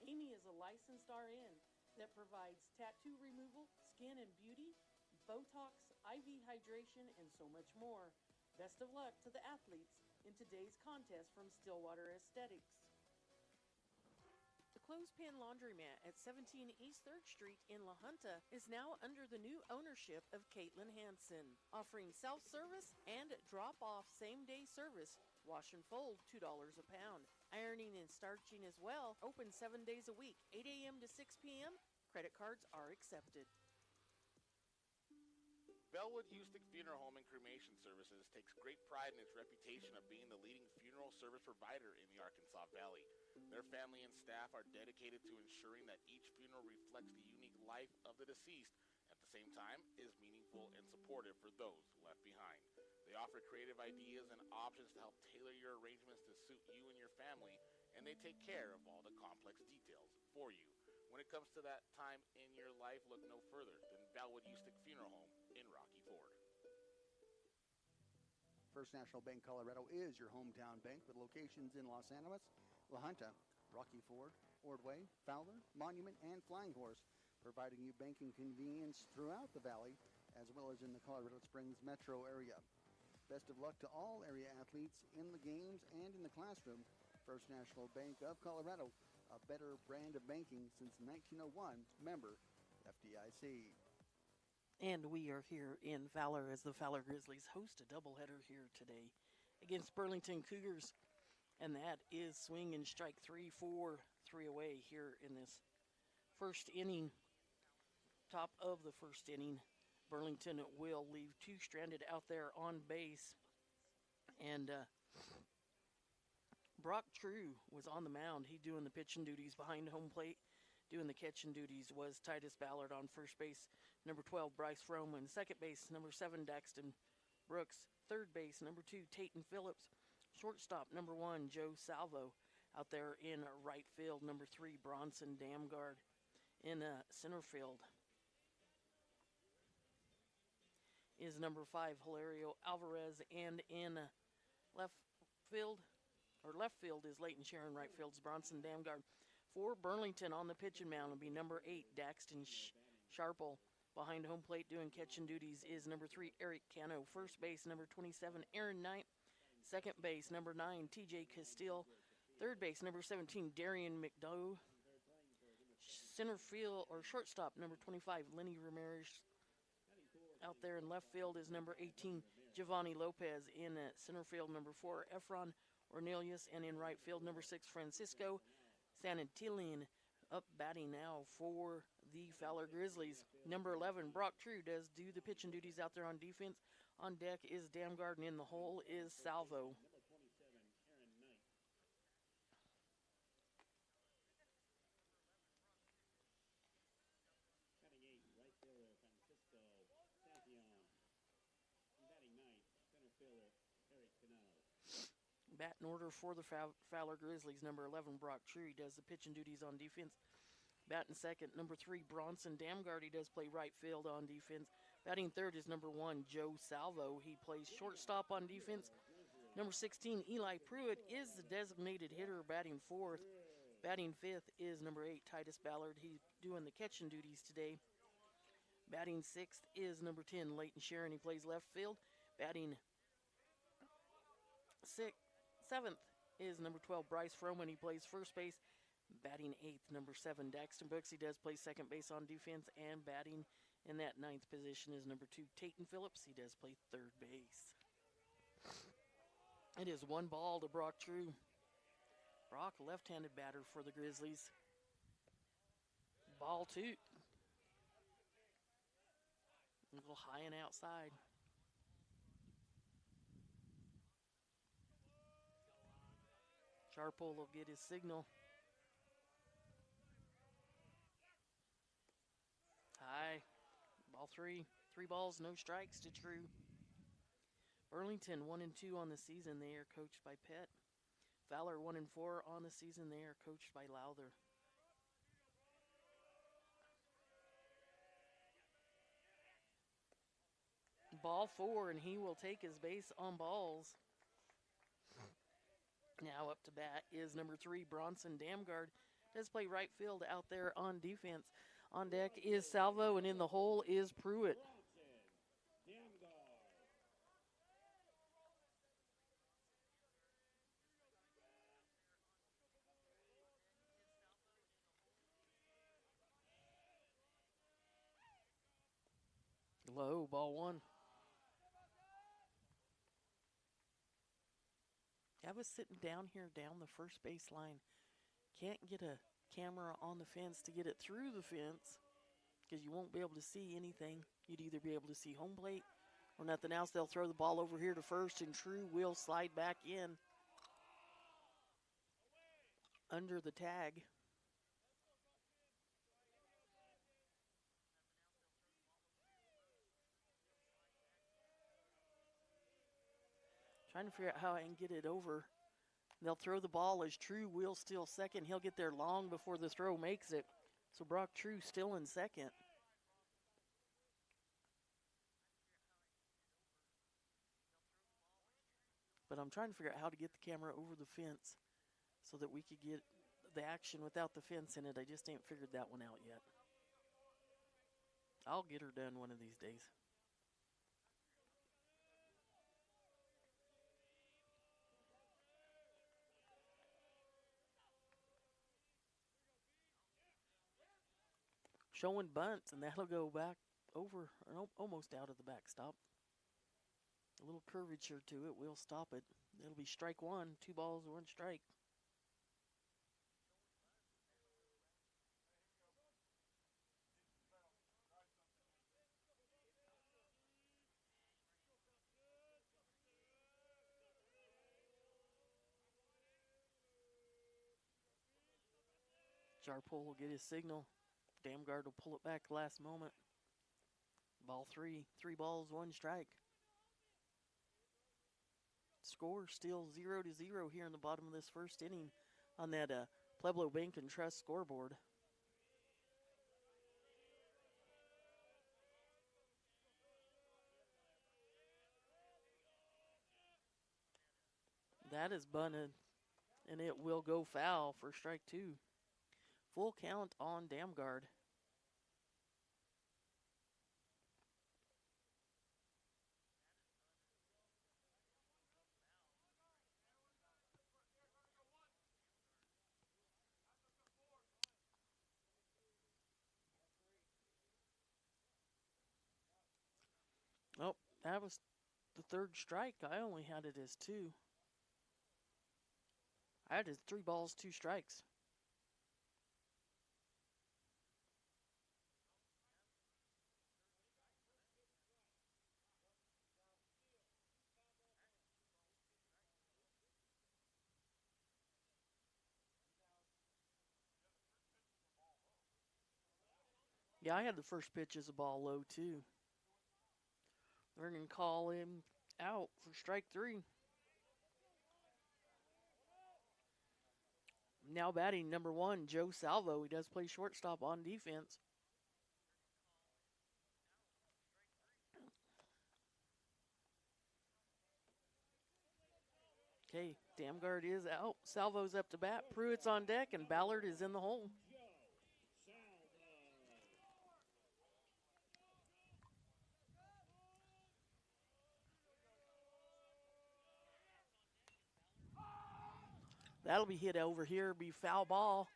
Amy is a licensed RN that provides tattoo removal, skin and beauty, Botox, IV hydration, and so much more. Best of luck to the athletes in today's contest from Stillwater Aesthetics. The Clothespin Laundromat at 17 East 3rd Street in La Junta is now under the new ownership of Caitlin Hansen, offering self-service and drop-off same-day service. Wash and fold, $2 a pound. Ironing and starching as well, open 7 days a week, 8 a.m. to 6 p.m. Credit cards are accepted. Bellwood Houston Funeral Home and Cremation Services takes great pride in its reputation of being the leading funeral service provider in the Arkansas Valley. Their family and staff are dedicated to ensuring that each funeral reflects the unique life of the deceased, at the same time is meaningful and supportive for those left behind. They offer creative ideas and options to help tailor your arrangements to suit you and your family, and they take care of all the complex details for you. When it comes to that time in your life, look no further than Bellwood Houston Funeral Home in Rocky Ford. First National Bank Colorado is your hometown bank with locations in Los Angeles, La Junta, Rocky Ford, Ordway, Fowler, Monument, and Flying Horse, providing you banking convenience throughout the valley as well as in the Colorado Springs metro area. Best of luck to all area athletes in the games and in the classroom. First National Bank of Colorado, a better brand of banking since 1901, member FDIC. And we are here in Fowler as the Fowler Grizzlies host a doubleheader here today against Burlington Cougars. And that is swing and strike 3-4, 3 away here in this first inning. Top of the first inning, Burlington will leave two stranded out there on base. And Brock True was on the mound. He doing the pitching duties behind home plate. Doing the catching duties was Titus Ballard on first base. Number 12, Bryce Froman. Second base, number 7, Daxton Brooks. Third base, number 2, Tayton Phillips. Shortstop, number 1, Joe Salvo. Out there in right field, number 3, Bronson Damgard. In center field is number 5, Hilario Alvarez. And in left field is Leighton Sharon. Right field is Bronson Damgard. For Burlington on the pitching mound will be number 8, Daxton Sharple. Behind home plate doing catching duties is number 3, Eric Cano. First base, number 27, Aaron Knight. Second base, number 9, TJ Castile. Third base, number 17, Darian McDough. Center field, or shortstop, number 25, Lenny Ramirez. Out there in left field is number 18, Giovanni Lopez. In center field, number 4, Efron Ornelius. And in right field, number 6, Francisco Santillan. Up batting now for the Fowler Grizzlies. Number 11, Brock True, does do the pitching duties out there on defense. On deck is Damgard, and in the hole is Salvo. Number 27, Aaron Knight. Batting 8, right fielder Francisco Santillan. Batting 9, center fielder Eric Cano. Bat in order for the Fowler Grizzlies. Number 11, Brock True, he does the pitching duties on defense. Batting second, number 3, Bronson Damgard, he does play right field on defense. Batting third is number 1, Joe Salvo, he plays shortstop on defense. Number 16, Eli Pruitt, is the designated hitter, batting fourth. Batting fifth is number 8, Titus Ballard, he's doing the catching duties today. Batting sixth is number 10, Leighton Sharon, he plays left field. Batting seventh is number 12, Bryce Froman. He plays first base. Batting eighth, number 7, Daxton Brooks. He does play second base on defense. And batting in that ninth position is number 2, Tayton Phillips. He does play third base. It is 1 ball to Brock True. Brock, left-handed batter for the Grizzlies. Ball 2. A little high and outside. Sharple will get his signal. High. Ball 3. 3 balls, no strikes to True. Burlington 1-2 on the season. They are coached by Pett. Fowler 1-4 on the season. They are coached by Lowther. Ball 4, and he will take his base on balls. Now up to bat is number 3, Bronson Damgard. Let's play right field out there on defense. On deck is Salvo, and in the hole is Pruitt. Low, ball one. I was sitting down here down the first base line. Can't get a camera on the fence to get it through the fence because you won't be able to see anything. You'd either be able to see home plate or nothing else. They'll throw the ball over here to first, and True will slide back in under the tag. Trying to figure out how I can get it over. They'll throw the ball as True will steal second. He'll get there long before the throw makes it. So Brock True still in second. But I'm trying to figure out how to get the camera over the fence so that we could get the action without the fence in it. I just ain't figured that one out yet. I'll get her done one of these days. Showing bunts, and that'll go back over, or almost out of the backstop. A little curvature to it will stop it. It'll be strike one, 2 balls, 1 strike. Jarpole will get his signal. Damgard will pull it back last moment. Ball 3, 3 balls, 1 strike. Score still 0-0 here in the bottom of this first inning on that Pueblo Bank and Trust scoreboard. That is bunted, and it will go foul for strike 2. Full count on Damgard. Oh, that was the 3rd strike. I only had it as 2. I had it 3 balls, 2 strikes. Yeah, I had the first pitch as a ball low, too. They're going to call him out for strike 3. Now batting number 1, Joe Salvo. He does play shortstop on defense. Okay, Damgard is out. Salvo's up to bat. Pruitt's on deck, and Ballard is in the hole. That'll be hit over here, be foul ball.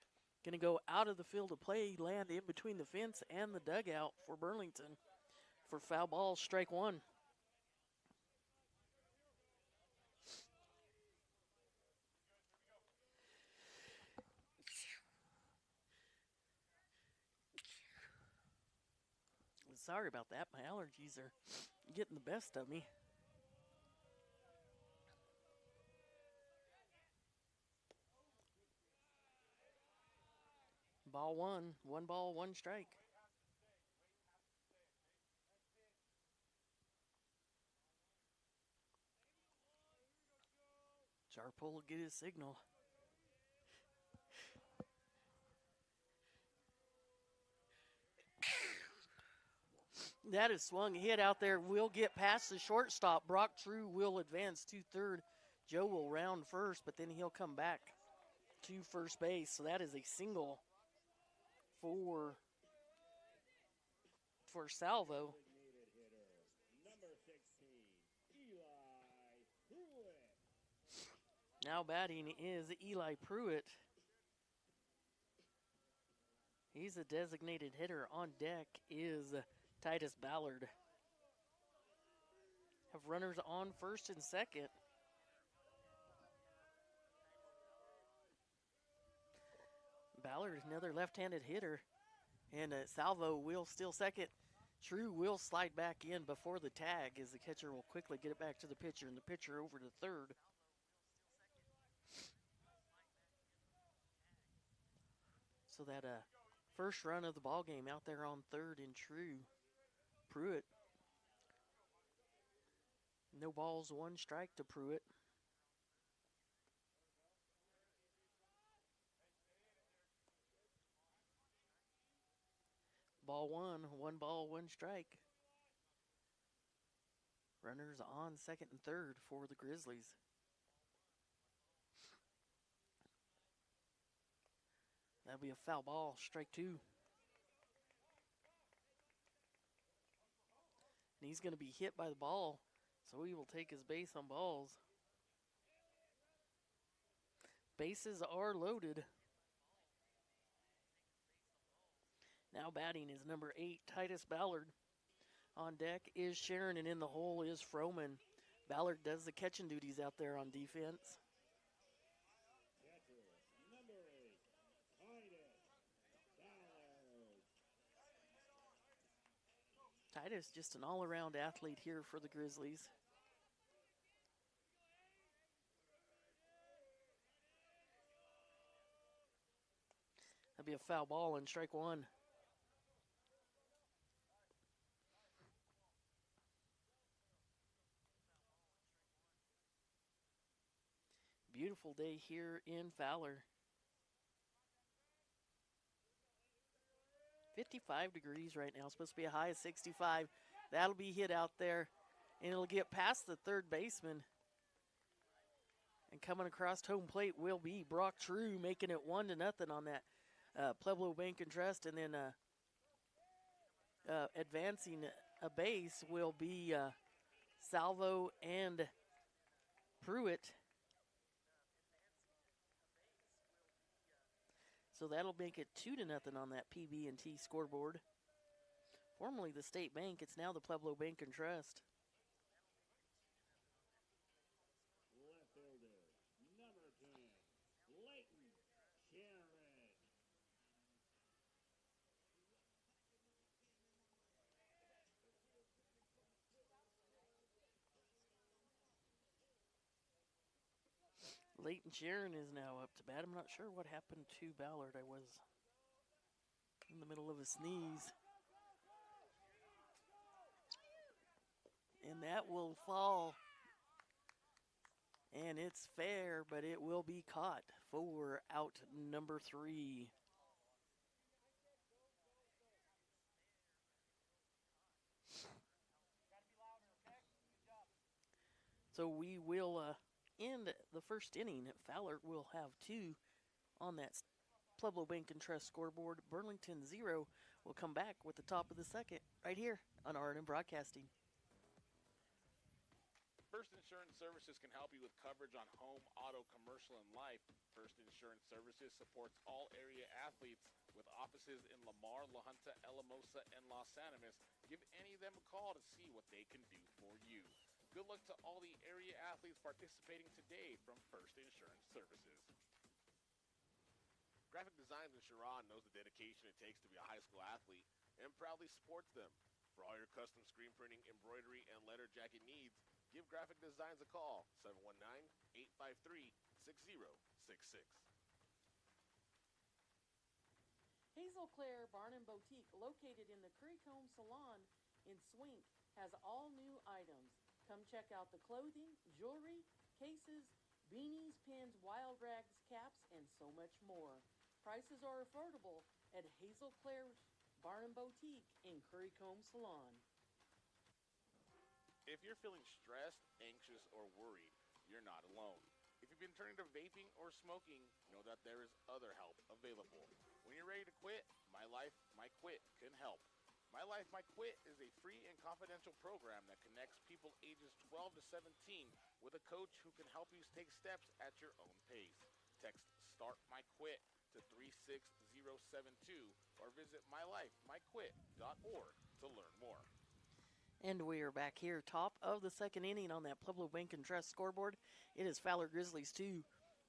Going to go out of the field of play, land in between the fence and the dugout for Burlington. For foul ball, strike 1. Sorry about that. My allergies are getting the best of me. Ball 1, 1 ball, 1 strike. Jarpole will get his signal. That is swung, hit out there, will get past the shortstop. Brock True will advance to third. Joe will round first, but then he'll come back to first base. So that is a single for Salvo. Designated hitter, number 16, Eli Pruitt. Now batting is Eli Pruitt. He's a designated hitter. On deck is Titus Ballard. Have runners on first and second. Ballard, another left-handed hitter. And Salvo will steal second. True will slide back in before the tag as the catcher will quickly get it back to the pitcher, and the pitcher over to third. So that first run of the ball game out there on third and True. Pruitt. No balls, one strike to Pruitt. Ball one ball, one strike. Runners on second and third for the Grizzlies. That'll be a foul ball, strike two. And he's going to be hit by the ball, so he will take his base on balls. Bases are loaded. Now batting is number 8, Titus Ballard. On deck is Sharon, and in the hole is Froman. Ballard does the catching duties out there on defense. Catcher, number 8, Titus Ballard. Titus, just an all-around athlete here for the Grizzlies. That'd be a foul ball and strike one. Beautiful day here in Fowler. 55 degrees right now. Supposed to be a high of 65. That'll be hit out there, and it'll get past the third baseman. And coming across home plate will be Brock True, making it 1-0 on that Pueblo Bank and Trust. And then advancing a base will be Salvo and Pruitt. So that'll make it 2-0 on that PB&T scoreboard. Formerly the State Bank, it's now the Pueblo Bank and Trust. Left fielder, number 10, Leighton Sharon. Leighton Sharon is now up to bat. I'm not sure what happened to Ballard. I was in the middle of a sneeze. And that will fall. And it's fair, but it will be caught for out number 3. So we will end the first inning. Fowler will have 2 on that Pueblo Bank and Trust scoreboard. Burlington 0 will come back with the top of the second right here on R&M Broadcasting. First Insurance Services can help you with coverage on home, auto, commercial, and life. First Insurance Services supports all area athletes with offices in Lamar, La Junta, Alamosa, and Los Animas. Give any of them a call to see what they can do for you. Good luck to all the area athletes participating today from First Insurance Services. Graphic Designs in Sharon knows the dedication it takes to be a high school athlete and proudly supports them. For all your custom screen printing, embroidery, and letter jacket needs, give Graphic Designs a call, 719-853-6066. Hazel Claire Barn and Boutique, located in the Creekcomb Salon in Swink, has all new items. Come check out the clothing, jewelry, cases, beanies, pins, wild rags, caps, and so much more. Prices are affordable at Hazel Claire's Barn and Boutique in Currycomb Salon. If you're feeling stressed, anxious, or worried, you're not alone. If you've been you've been turning to vaping or smoking, know that there is other help available. When you're ready to quit, My Life, My Quit can help. My Life, My Quit is a free and confidential program that connects people ages 12 to 17 with a coach who can help you take steps at your own pace. Text START My Quit to 36072 or visit mylifemyquit.org to learn more. And we are back here, top of the second inning on that Pueblo Bank and Trust scoreboard. It is Fowler Grizzlies 2,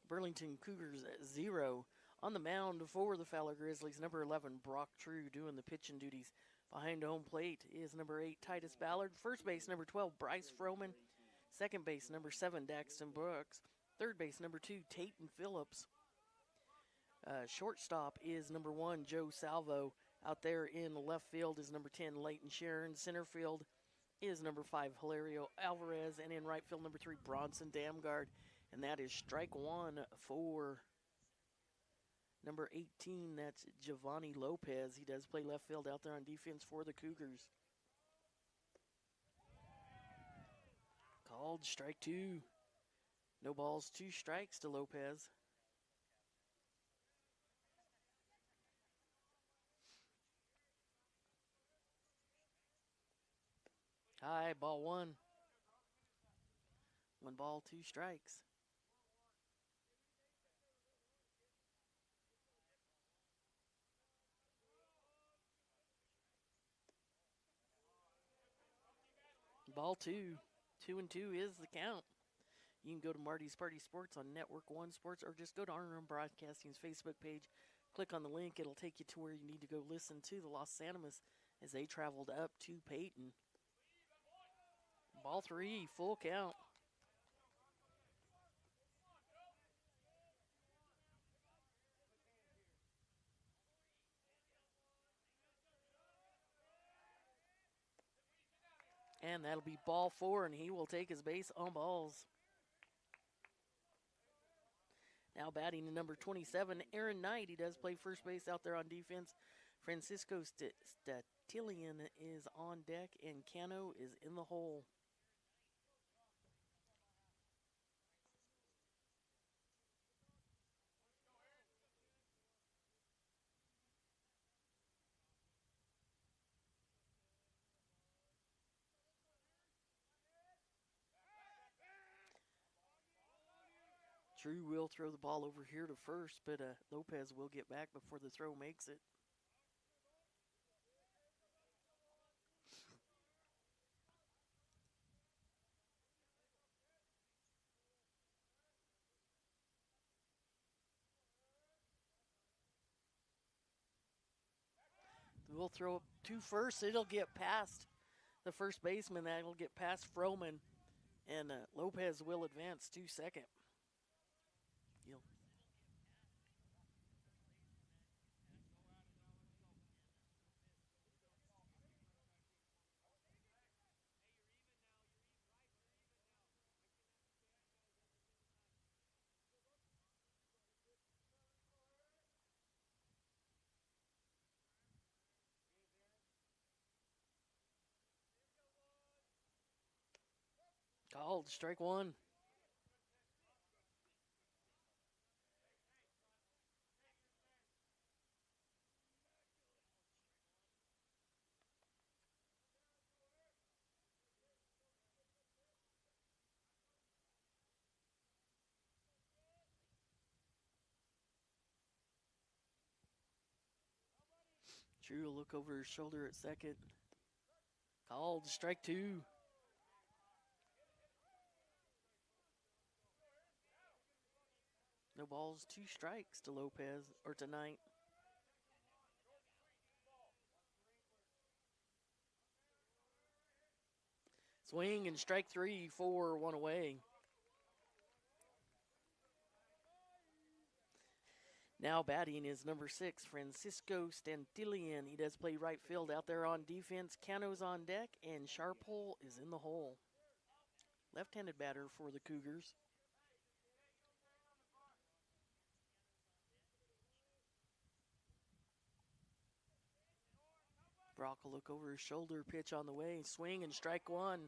Burlington Cougars 0. On the mound for the Fowler Grizzlies, number 11, Brock True, doing the pitching duties. Behind home plate is number 8, Titus Ballard. First base, number 12, Bryce Froman. Second base, number 7, Daxton Brooks. Third base, number 2, Tayton Phillips. Shortstop is number 1, Joe Salvo. Out there in left field is number 10, Leighton Sharon. Center field is number 5, Hilario Alvarez. And in right field, number 3, Bronson Damgard. And that is strike one for number 18. That's Giovanni Lopez. He does play left field out there on defense for the Cougars. Called strike 2. No balls, 2 strikes to Lopez. High, ball 1. 1 ball, 2 strikes. Ball 2. 2-2 is the count. You can go to Marty's Party Sports on Network 1 Sports or just go to RRM Broadcasting's Facebook page. Click on the link. It'll take you to where you need to go listen to the Los Animas as they traveled up to Peyton. Ball 3, full count. And that'll be ball 4, and he will take his base on balls. Now batting in number 27, Aaron Knight. He does play first base out there on defense. Francisco Statilian is on deck, and Cano is in the hole. True will throw the ball over here to first, but Lopez will get back before the throw makes it. We'll throw it to first. It'll get past the first baseman. That'll get past Froman, and Lopez will advance to second. Called strike 1. True will look over his shoulder at second. Called strike 2. No balls, 2 strikes to Lopez, or to Knight. Swing and strike 3, 4, 1 away. Now batting is number 6, Francisco Stantillian. He does play right field out there on defense. Cano's on deck, and Sharpole is in the hole. Left-handed batter for the Cougars. Brock will look over his shoulder, pitch on the way, swing and strike 1.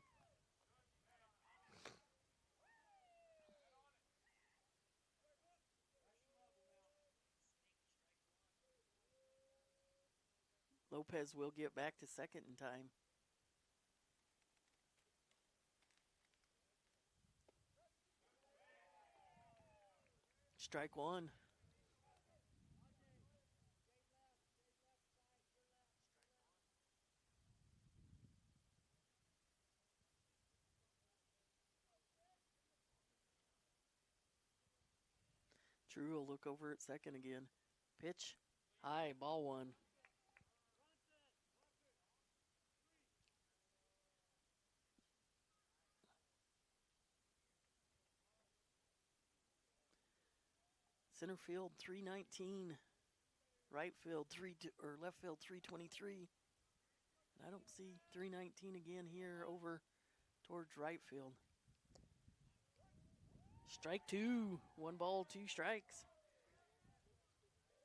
Lopez will get back to second in time. Strike one. Drew will look over at second again. Pitch. High. Ball one. Center field 319. Right field left field 323. And I don't see 319 again here over towards right field. Strike two. 1 ball, 2 strikes.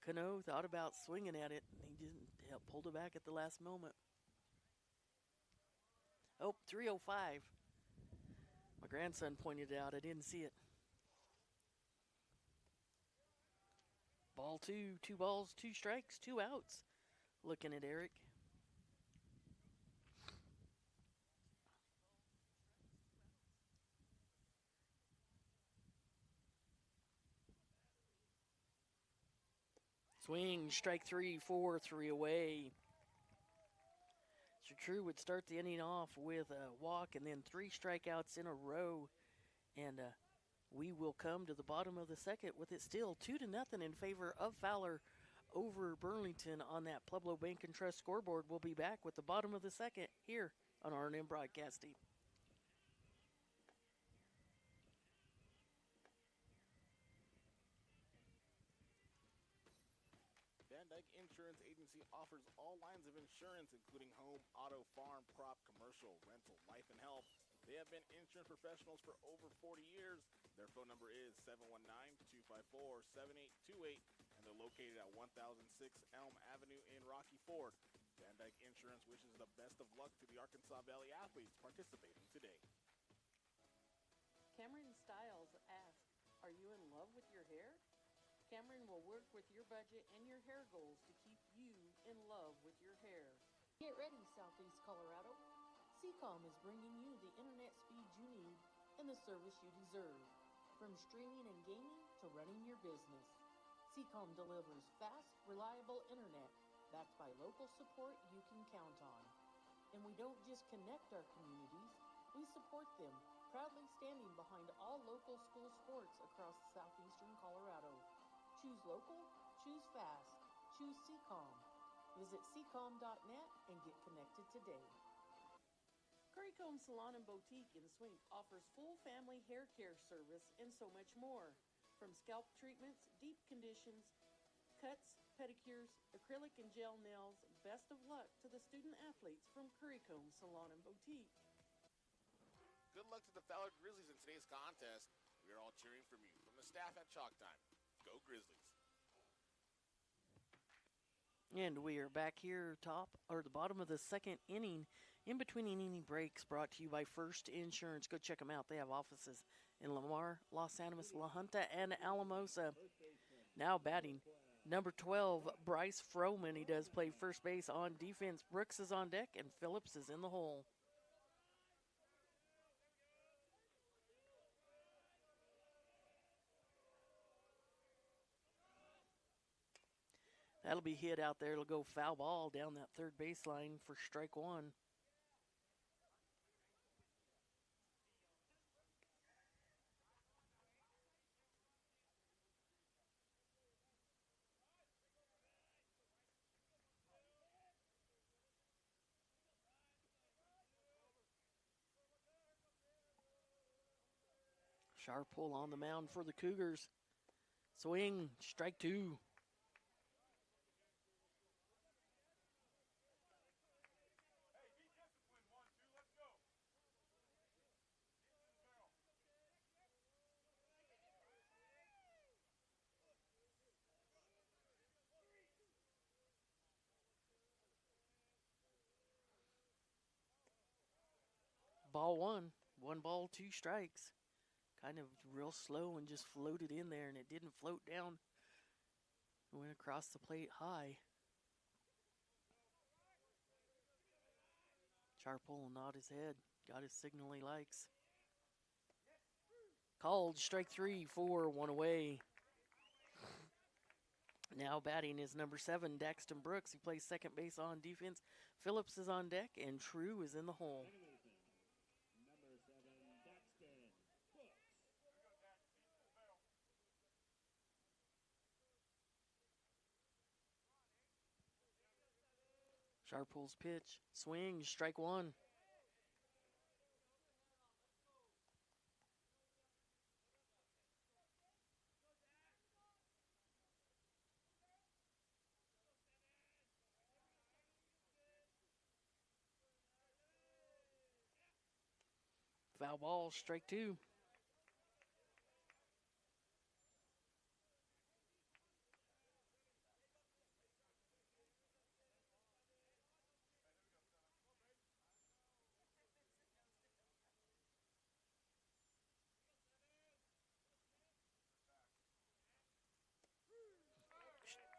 Cano thought about swinging at it. He didn't. Pulled it back at the last moment. Oh, 305. My grandson pointed it out. I didn't see it. Ball two. 2 balls, 2 strikes, 2 outs. Looking at Eric. Swing, strike 3, 4, 3 away. So Drew would start the inning off with a walk and then 3 strikeouts in a row. And we will come to the bottom of the second with it still 2-0 in favor of Fowler over Burlington on that Pueblo Bank and Trust scoreboard. We'll be back with the bottom of the second here on R&M Broadcasting. Van Dyke Insurance Agency offers all lines of insurance, including home, auto, farm, crop, commercial, rental, life, and health. They have been insurance professionals for over 40 years. Their phone number is 719-254-7828, and they're located at 1006 Elm Avenue in Rocky Ford. Van Dyke Insurance wishes the best of luck to the Arkansas Valley athletes participating today. Cameron Stiles asks, are you in love with your hair? Cameron will work with your budget and your hair goals to keep you in love with your hair. Get ready, Southeast Colorado. Seacom is bringing you the internet speed you need and the service you deserve. From streaming and gaming to running your business, Seacom delivers fast, reliable internet backed by local support you can count on. And we don't just connect our communities, we support them, proudly standing behind all local school sports across southeastern Colorado. Choose local, choose fast, choose Seacom. Visit seacom.net and get connected today. Currycomb Salon and Boutique in Swink offers full family hair care service and so much more. From scalp treatments, deep conditions, cuts, pedicures, acrylic and gel nails, best of luck to the student athletes from Currycomb Salon and Boutique. Good luck to the Fowler Grizzlies in today's contest. We are all cheering from you, from the staff at Chalk Time. Go Grizzlies. And we are back here the bottom of the second inning, in between inning breaks, brought to you by First Insurance. Go check them out. They have offices in Lamar, Los Animas, La Junta, and Alamosa. Now batting, number 12, Bryce Froman. He does play first base. On defense, Brooks is on deck, and Phillips is in the hole. That'll be hit out there. It'll go foul ball down that third baseline for strike one. Sharp pull on the mound for the Cougars. Swing, strike two. Ball one. 1 ball, 2 strikes. Kind of real slow and just floated in there, and it didn't float down. It went across the plate high. Sharple will nod his head. Got his signal he likes. Called strike 3, 4, 1 away. Now batting is number 7, Daxton Brooks. He plays second base on defense. Phillips is on deck, and True is in the hole. Number 7, Daxton Brooks. Sharple's pitch. Swing, strike 1. Foul ball, strike 2.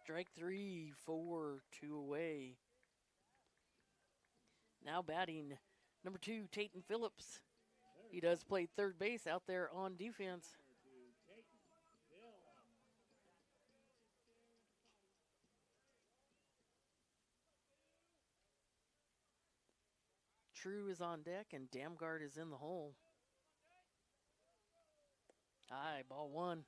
Strike 3, 4, 2 away. Now batting number 2, Tayton Phillips. He does play third base out there on defense. True is on deck, and Damgard is in the hole. High, ball 1.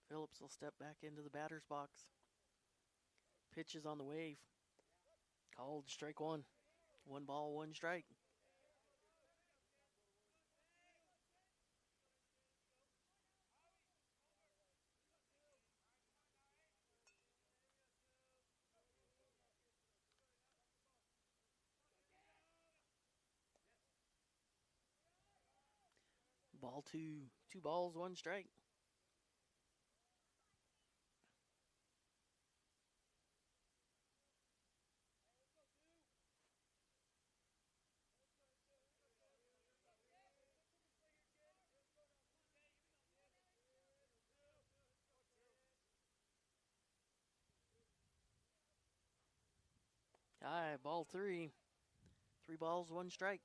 Phillips will step back into the batter's box. Pitch is on the wave. Called strike 1. 1 ball, 1 strike. Ball 2. 2 balls, 1 strike. High, ball 3. 3 balls, 1 strike.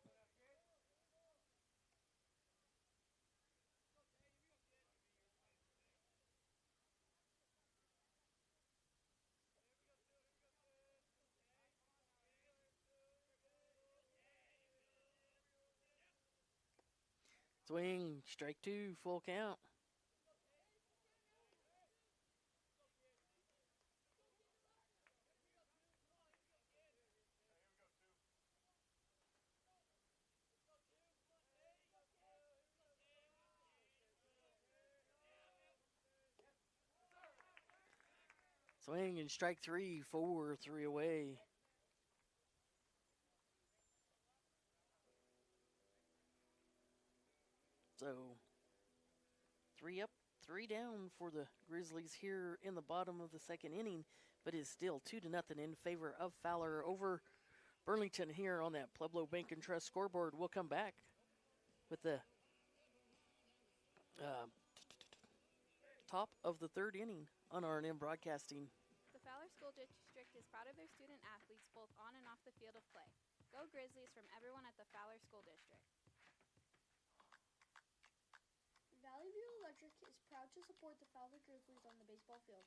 Swing, strike 2, full count. Swing and strike 3, 4, 3 away. So 3 up, 3 down for the Grizzlies here in the bottom of the second inning, but is still 2-0 in favor of Fowler over Burlington here on that Pueblo Bank and Trust scoreboard. We'll come back with the top of the third inning on RNM Broadcasting. The Fowler School District is proud of their student athletes both on and off the field of play. Go Grizzlies from everyone at the Fowler School District. Valley View Electric is proud to support the Fowler Grizzlies on the baseball field.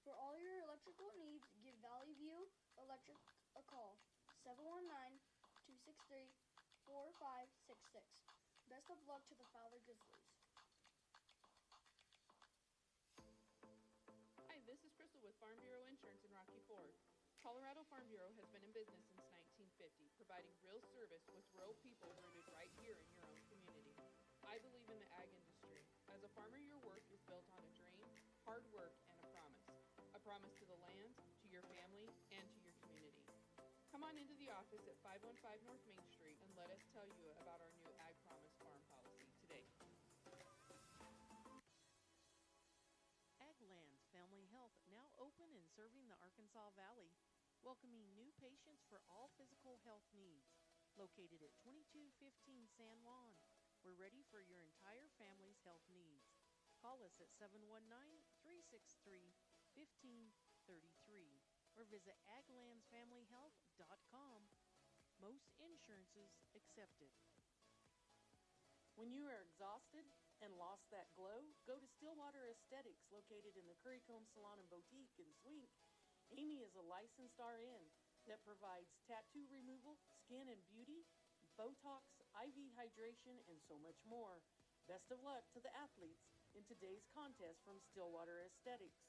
For all your electrical needs, give Valley View Electric a call. 719-263-4566. Best of luck to the Fowler Grizzlies. Hi, this is Crystal with Farm Bureau Insurance in Rocky Ford. Colorado Farm Bureau has been in business since 1950, providing real service with real people rooted right here in your own community. I believe in the ag industry. As a farmer, your work is built on a dream, hard work, and a promise. A promise to the land, to your family, and to your community. Come on into the office at 515 North Main Street and let us tell you about our new Ag Promise Farm Policy today. Aglands Family Health now open and serving the Arkansas Valley, welcoming new patients for all physical health needs. Located at 2215 San Juan, we're ready for your entire family's health needs. Call us at 719-363-1533 or visit aglandsfamilyhealth.com. Most insurances accepted. When you are exhausted and lost that glow, go to Stillwater Aesthetics, located in the Currycomb Salon and Boutique in Swink. Amy is a licensed RN that provides tattoo removal, skin and beauty, Botox, IV hydration, and so much more. Best of luck to the athletes in today's contest from Stillwater Aesthetics.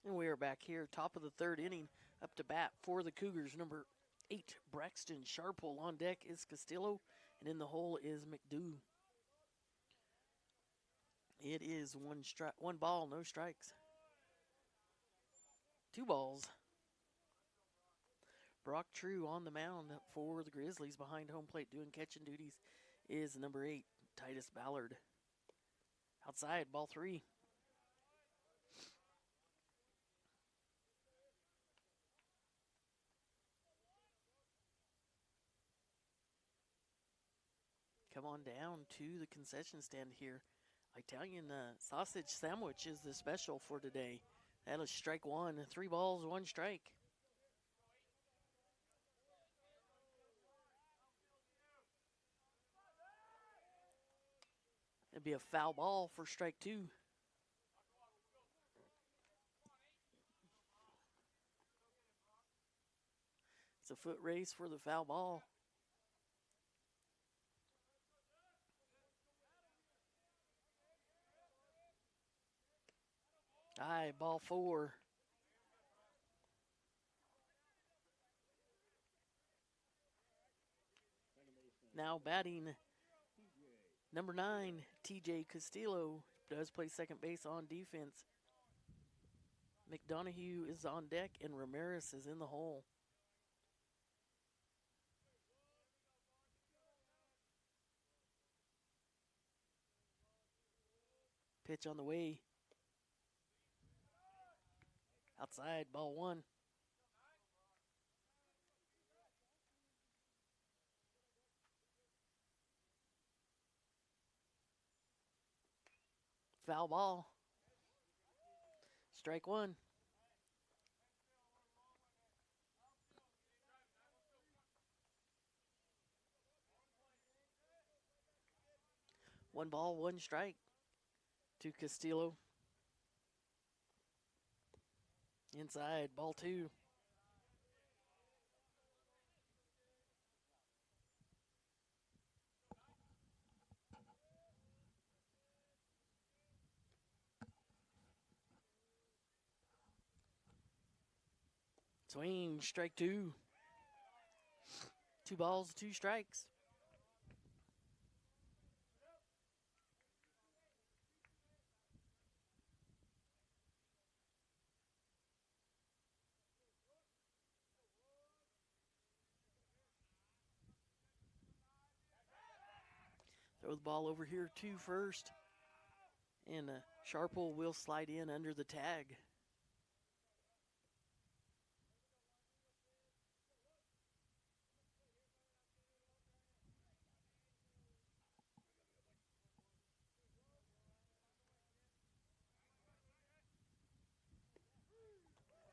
And we are back here, top of the third inning, up to bat for the Cougars. Number 8, Braxton Sharple. On deck is Castillo, and in the hole is McDough. It is one ball, no strikes. 2 balls. Brock True on the mound for the Grizzlies. Behind home plate doing catching duties is number 8, Titus Ballard. Outside, ball 3. Come on down to the concession stand here. Italian sausage sandwich is the special for today. That is strike 1. 3 balls, 1 strike. It'd be a foul ball for strike 2. It's a foot race for the foul ball. Aye, ball 4. Now batting, number 9, TJ Castillo, does play second base on defense. McDonough is on deck, and Ramirez is in the hole. Pitch on the way. Outside, ball 1. Foul ball. Strike 1. One ball, 1 strike to Castillo. Inside, ball 2. Swing, strike 2. 2 balls, 2 strikes. Throw the ball over here to first. And Sharple will slide in under the tag.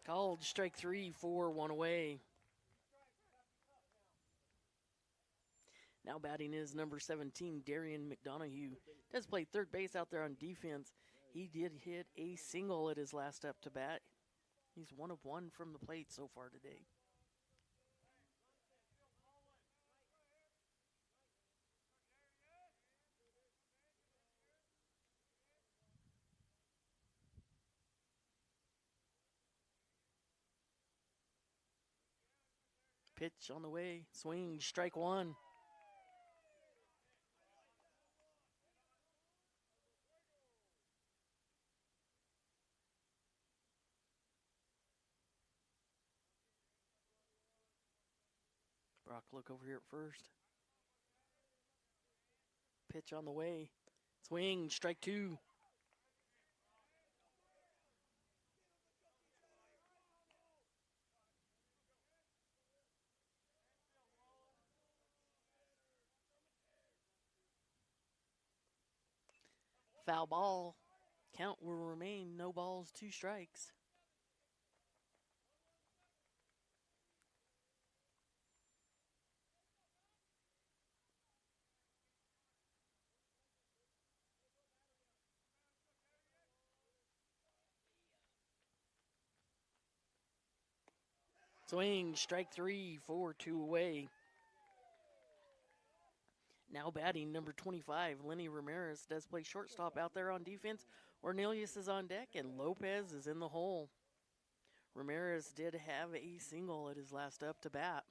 Called strike 3 for 1 away. Now batting is number 17, Darian McDonough. Does play third base out there on defense. He did hit a single at his last up to bat. He's 1 of 1 from the plate so far today. Pitch on the way. Swing, strike 1. Brock, look over here at first. Pitch on the way. Swing, strike 2. Foul ball. Count will remain no balls, 2 strikes. Swing, strike 3, 4-2 away. Now batting number 25, Lenny Ramirez does play shortstop out there on defense. Ornelius is on deck and Lopez is in the hole. Ramirez did have a single at his last up to bat.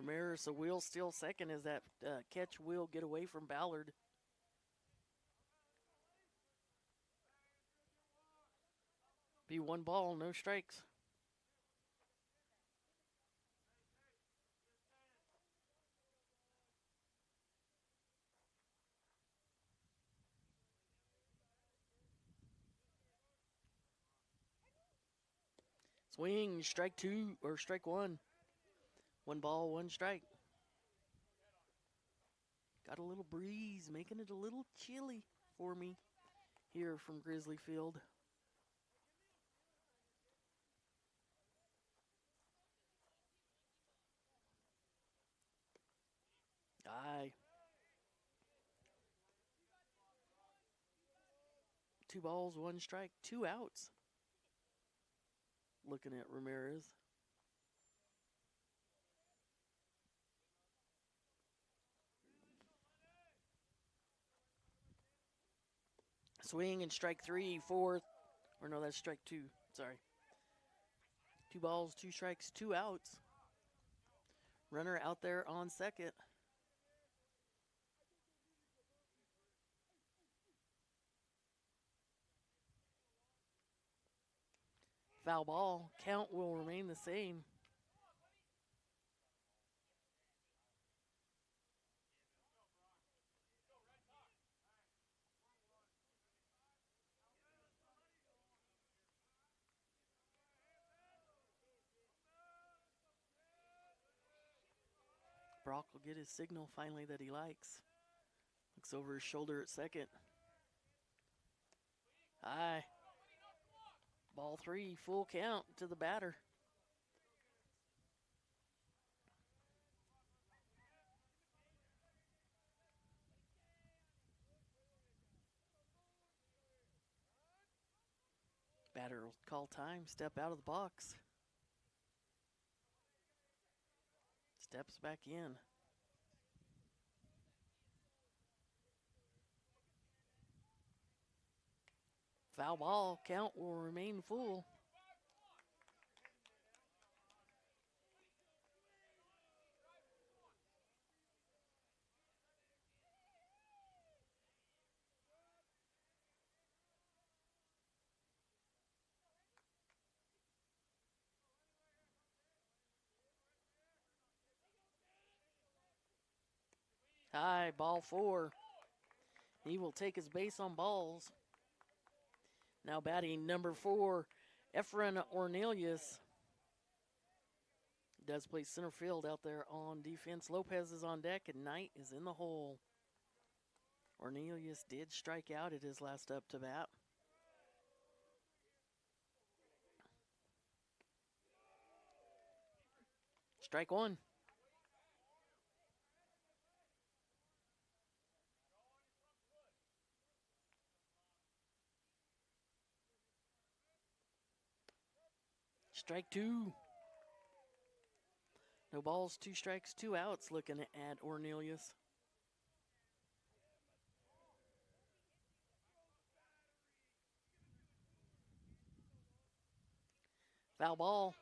Ramirez, a wheel steal second as that catch will get away from Ballard. Be 1 ball, no strikes. Swing, strike 2 or strike 1. 1 ball, 1 strike. Got a little breeze, making it a little chilly for me here from Grizzly Field. Aye. 2 balls, 1 strike, 2 outs. Looking at Ramirez. Swing and strike 3, 4. Or no, that's strike 2. Sorry. 2 balls, 2 strikes, 2 outs. Runner out there on second. Foul ball. Count will remain the same. Brock will get his signal finally that he likes. Looks over his shoulder at second. High. Ball 3, full count to the batter. Batter will call time, step out of the box. Steps back in. Foul ball, count will remain full. High, ball 4. He will take his base on balls. Now batting number 4, Efren Ornelius. Does play center field out there on defense. Lopez is on deck and Knight is in the hole. Ornelius did strike out at his last up to bat. Strike 1. Strike 2. No balls, 2 strikes, 2 outs looking at Ornelius. Foul ball.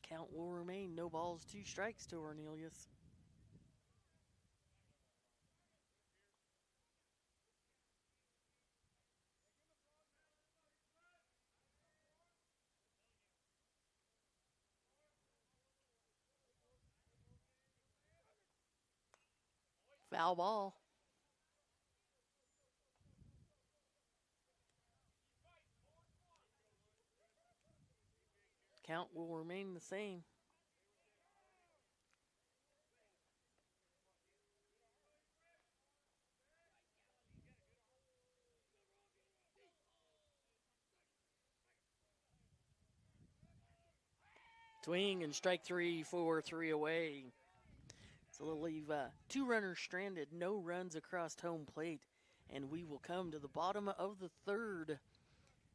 Count will remain. No balls, 2 strikes to Ornelius. Foul ball. Count will remain the same. Swing and strike three for 3 away. So they'll leave 2 runners stranded, no runs across home plate. And we will come to the bottom of the third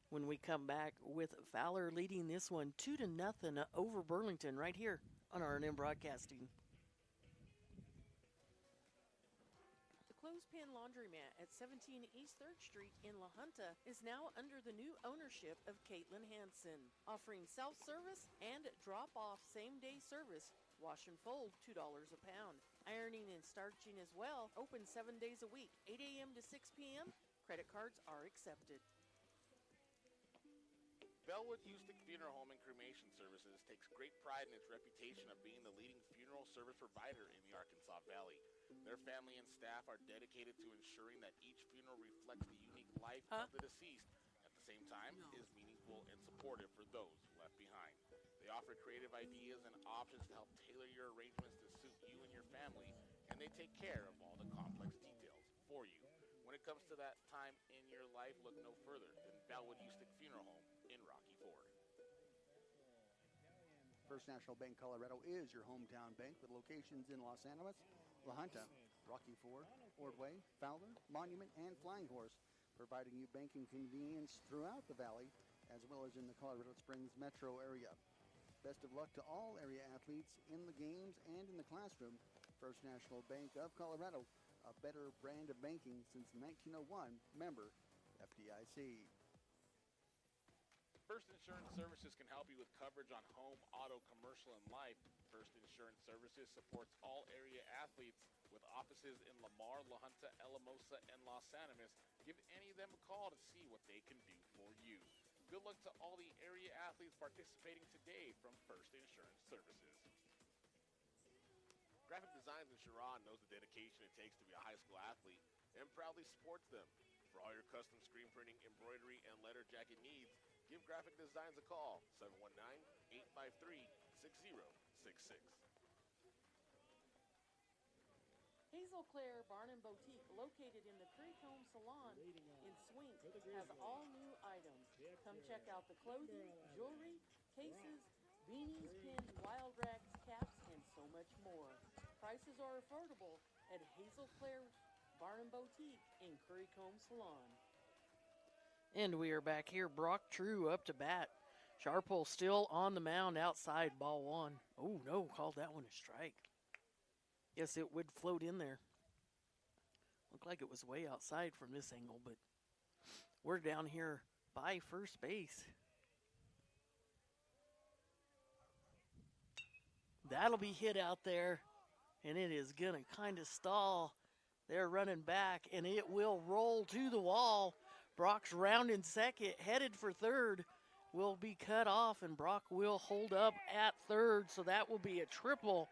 when we come back with Fowler leading this one 2-0 over Burlington right here on R&M Broadcasting. The Clothespin Laundromat at 17 East 3rd Street in La Junta is now under the new ownership of Caitlin Hansen, offering self-service and drop-off same-day service. Wash and fold, $2 a pound. Ironing and starching as well, open 7 days a week, 8 a.m. to 6 p.m. Credit cards are accepted. Bellwood Houston Funeral Home and Cremation Services takes great pride in its reputation of being the leading funeral service provider in the Arkansas Valley. Their family and staff are dedicated to ensuring that each funeral reflects the unique life of the deceased, at the same time is meaningful and supportive for those left behind. They offer creative ideas and options to help tailor your arrangements to suit you and your family, and they take care of all the complex details for you. When it comes to that time in your life, look no further than Bellwood Houston Funeral Home in Rocky Ford. First National Bank Colorado is your hometown bank with locations in Los Animas, La Junta, Rocky Ford, Ordway, Fowler, Monument, and Flying Horse, providing you banking convenience throughout the valley as well as in the Colorado Springs metro area. Best of luck to all area athletes in the games and in the classroom. First National Bank of Colorado, a better brand of banking since 1901, member FDIC. First Insurance Services can help you with coverage on home, auto, commercial, and life. First Insurance Services supports all area athletes with offices in Lamar, La Junta, Alamosa, and Los Animas. Give any of them a call to see what they can do for you. Good luck to all the area athletes participating today from First Insurance Services. Graphic Designs in Sharon knows the dedication it takes to be a high school athlete and proudly supports them. For all your custom screen printing, embroidery, and letter jacket needs, give Graphic Designs a call, 719-853-6066. Hazel Claire Barn and Boutique, located in the Creekcomb Salon in Swink, has all new items. Come check out the clothing, jewelry, cases, beanies, pins, wild racks, caps, and so much more. Prices are affordable at Hazel Claire Barn and Boutique in Creekcomb Salon. And we are back here. Brock True up to bat. Sharple still on the mound outside, ball one. Oh, no, called that one a strike. Yes, it would float in there. Looked like it was way outside from this angle, but we're down here by first base. That'll be hit out there, and it is going to kind of stall. They're running back, and it will roll to the wall. Brock's rounding second, headed for third. Will be cut off, and Brock will hold up at third, so that will be a triple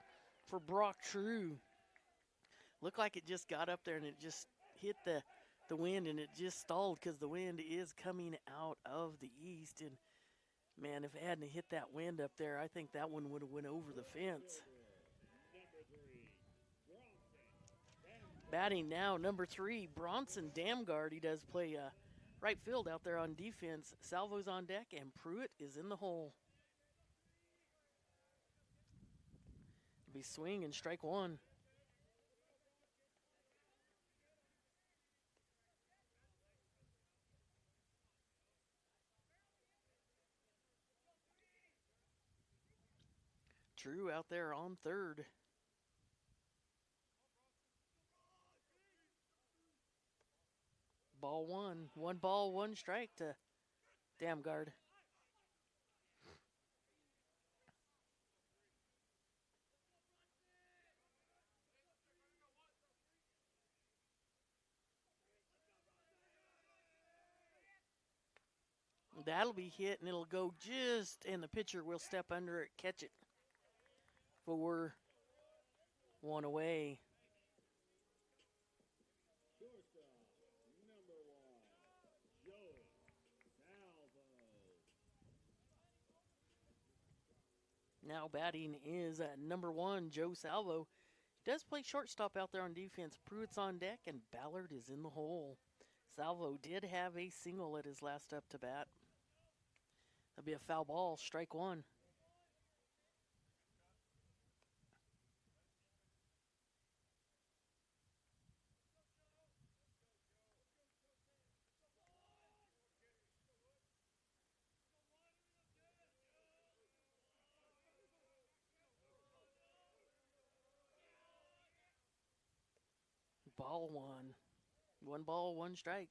for Brock True. Looked like it just got up there and it just hit the wind, and it just stalled because the wind is coming out of the east. And man, if it hadn't hit that wind up there, I think that one would have went over the fence. Batting now, number 3, Bronson Damgard. He does play right field out there on defense. Salvo's on deck, and Pruitt is in the hole. It'll be swing and strike one. True out there on third. Ball one. 1 ball, 1 strike to Damgard. That'll be hit, and it'll go just, and the pitcher will step under it, catch it. 4-1 away. Now batting is number 1, Joe Salvo. Does play shortstop out there on defense. Pruitt's on deck, and Ballard is in the hole. Salvo did have a single at his last up to bat. That'll be a foul ball, strike 1. Ball 1. 1 ball, 1 strike.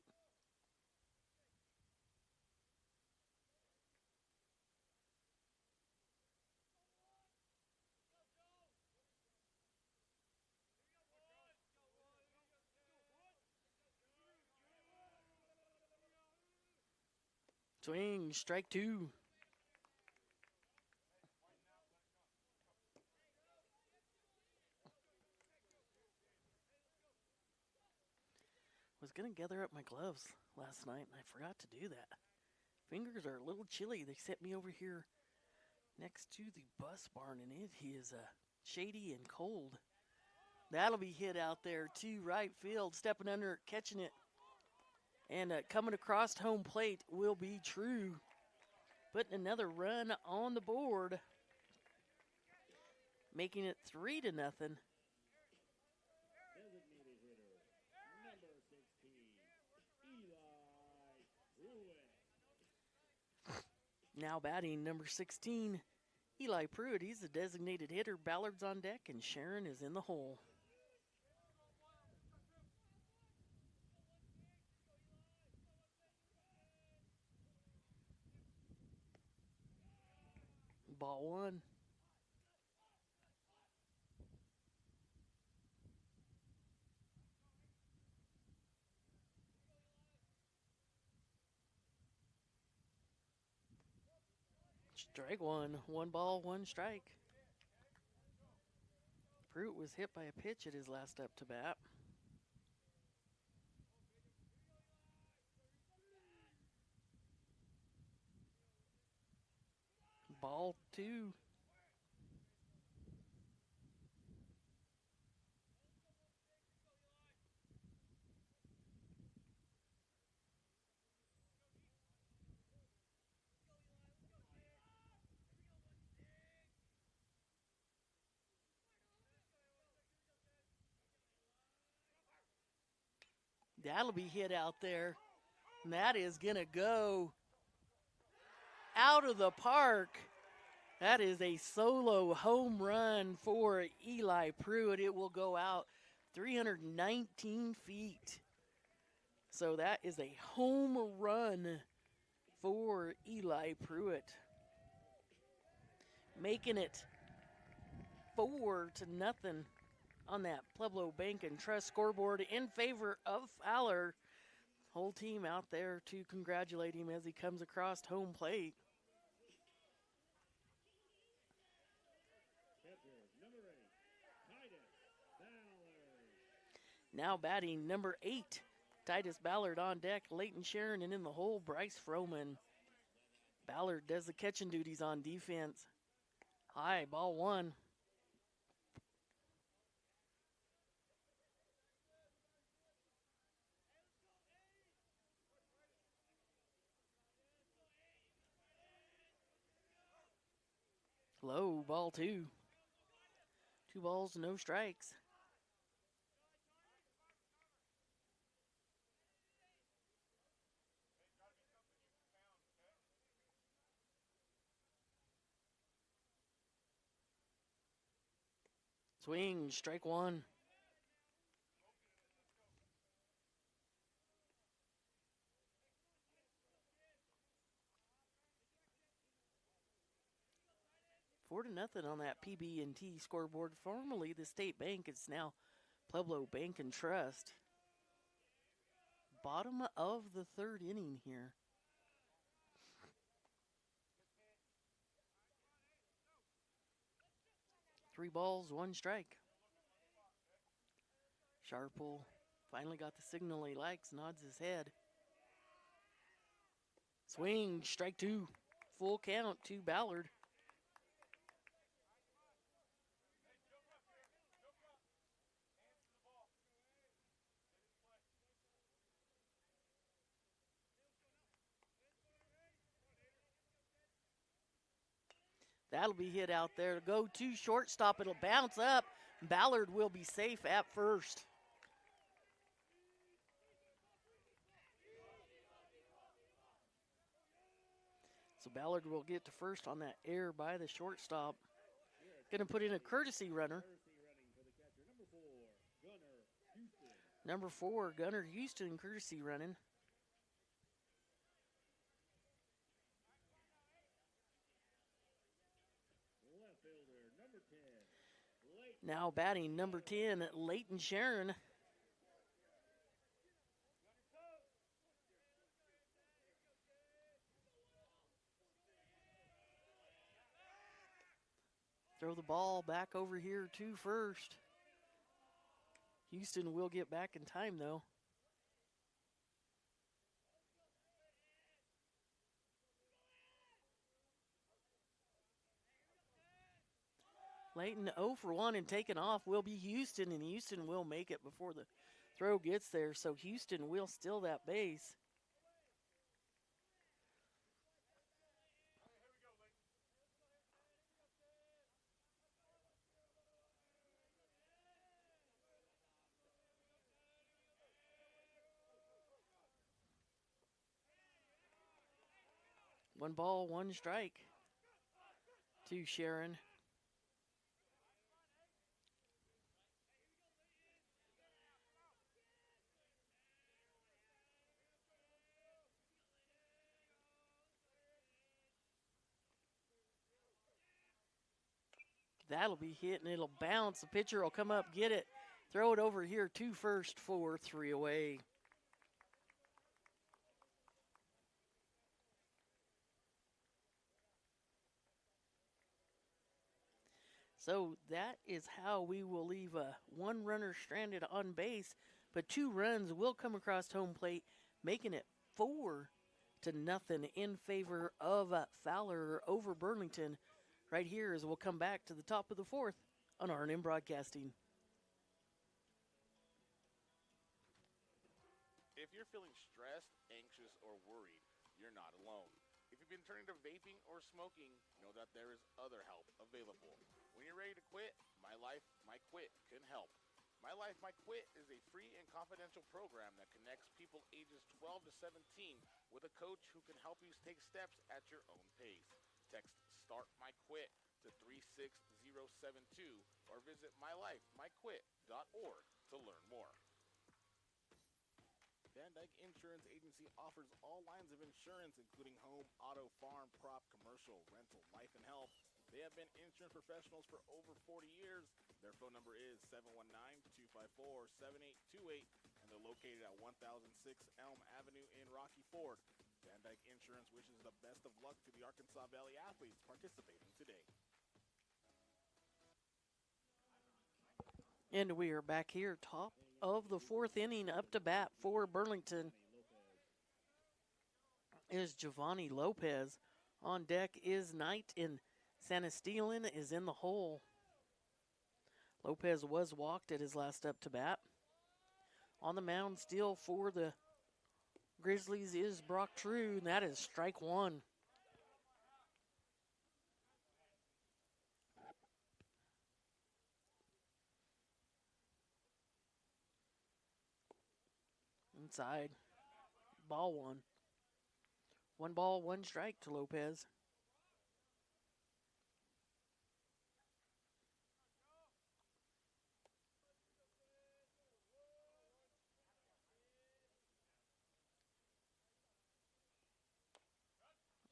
Swing, strike 2. Was going to gather up my gloves last night, and I forgot to do that. Fingers are a little chilly. They set me over here next to the bus barn, and it is shady and cold. That'll be hit out there to right field, stepping under it, catching it. And coming across home plate will be True, putting another run on the board, making it 3-0. Designated hitter, number 16, Eli Pruitt. Now batting number 16, Eli Pruitt. He's the designated hitter. Ballard's on deck, and Sharon is in the hole. Ball 1. Strike 1. 1 ball, 1 strike. Pruitt was hit by a pitch at his last up to bat. Ball 2. That'll be hit out there. And that is going to go out of the park. That is a solo home run for Eli Pruitt. It will go out 319 feet. So that is a home run for Eli Pruitt, making it 4-0 on that Pueblo Bank and Trust scoreboard in favor of Fowler. Whole team out there to congratulate him as he comes across home plate. Now batting number 8, Titus Ballard on deck. Leighton Sharon, and in the hole, Bryce Froman. Ballard does the catching duties on defense. High, ball 1. Low, ball 2. 2 balls, no strikes. Swing, strike 1. Four to nothing on that PB&T scoreboard. Formerly the State Bank, it's now Pueblo Bank and Trust. Bottom of the 3rd inning here. Three balls, 1 strike. Sharple finally got the signal he likes, nods his head. Swing, strike 2. Full count to Ballard. That'll be hit out there. Go to shortstop. It'll bounce up. Ballard will be safe at first. So Ballard will get to first on that error by the shortstop. Going to put in a courtesy runner. Number 4, Gunnar Houston, courtesy running. Now batting number 10, Leighton Sharon. Throw the ball back over here to first. Houston will get back in time, though. Leighton 0 for 1 and taken off will be Houston, and Houston will make it before the throw gets there, so Houston will steal that base. One ball, one strike to Sharon. That'll be hit, and it'll bounce. The pitcher will come up, get it, throw it over here to first for 3 away. So that is how we will leave one runner stranded on base, but 2 runs will come across home plate, making it 4-0 in favor of Fowler over Burlington. Right here as we'll come back to the top of the 4th on R&M Broadcasting. If you're feeling stressed, anxious, or worried, you're not alone. If you've been turning to vaping or smoking, know that there is other help available. When you're ready to quit, My Life, My Quit can help. My Life, My Quit is a free and confidential program that connects people ages 12 to 17 with a coach who can help you take steps at your own pace. Text Start My Quit to 36072 or visit mylifemyquit.org to learn more. Van Dyke Insurance Agency offers all lines of insurance, including home, auto, farm, prop, commercial, rental, life, and health. They have been insurance professionals for over 40 years. Their phone number is 719-254-7828, and they're located at 1006 Elm Avenue in Rocky Ford. Van Dyke Insurance wishes the best of luck to the Arkansas Valley athletes participating today. And we are back here, top of the 4th inning, up to bat for Burlington is Giovanni Lopez. On deck is Knight, and Sanestilan is in the hole. Lopez was walked at his last up to bat. On the mound still for the Grizzlies is Brock True, and that is strike 1. Inside. Ball 1. 1 ball, 1 strike to Lopez.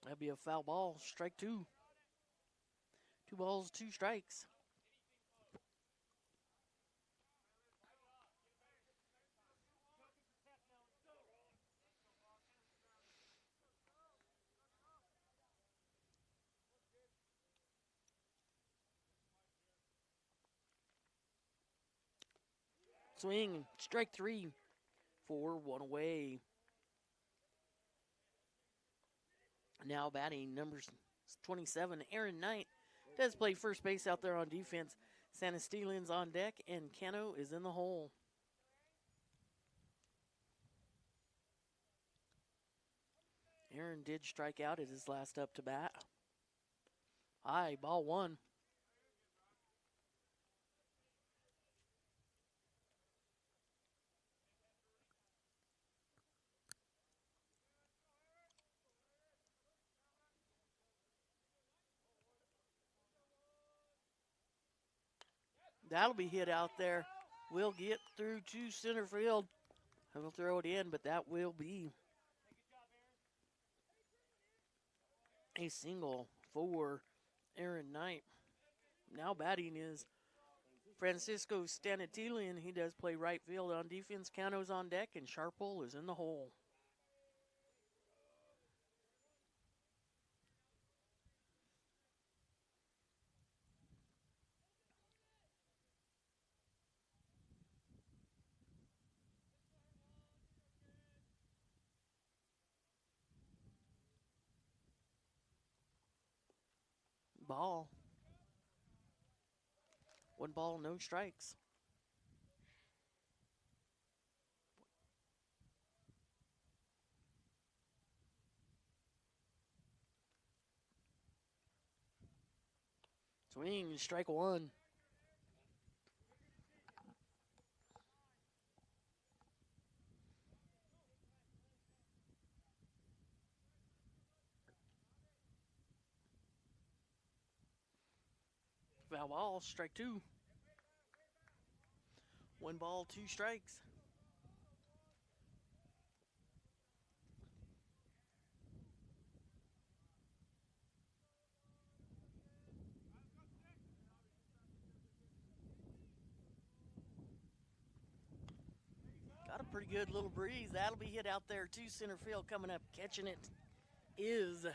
That'd be a foul ball, strike 2. 2 balls, 2 strikes. Swing, strike 3 for 1 away. Now batting numbers 27, Aaron Knight does play first base out there on defense. Sanestilan's on deck, and Cano is in the hole. Aaron did strike out at his last up to bat. High, ball one. That'll be hit out there. We'll get through to center field. He'll throw it in, but that will be a single for Aaron Knight. Now batting is Francisco Stanatilian. He does play right field on defense. Cano's on deck, and Sharple is in the hole. Ball. 1 ball, no strikes. Swing, strike one. Foul ball, strike two. 1 ball, 2 strikes. Got a pretty good little breeze. That'll be hit out there to center field. Coming up, catching it is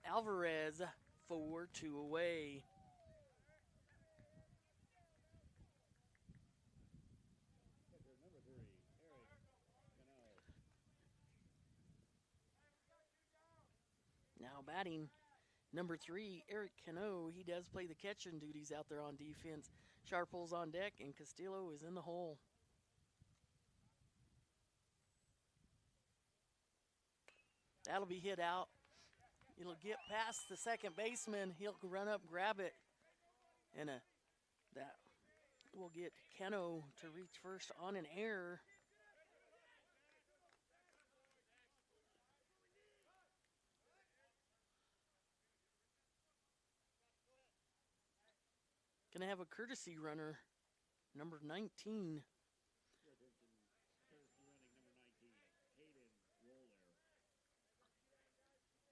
Alvarez. 4-2 away. Pitcher number 3, Eric Cano. Now batting, number 3, Eric Cano. He does play the catching duties out there on defense. Sharple's on deck, and Castillo is in the hole. That'll be hit out. It'll get past the second baseman. He'll run up, grab it, and that will get Cano to reach first on an error. Gonna have a courtesy runner, number 19. Courtesy running number 19,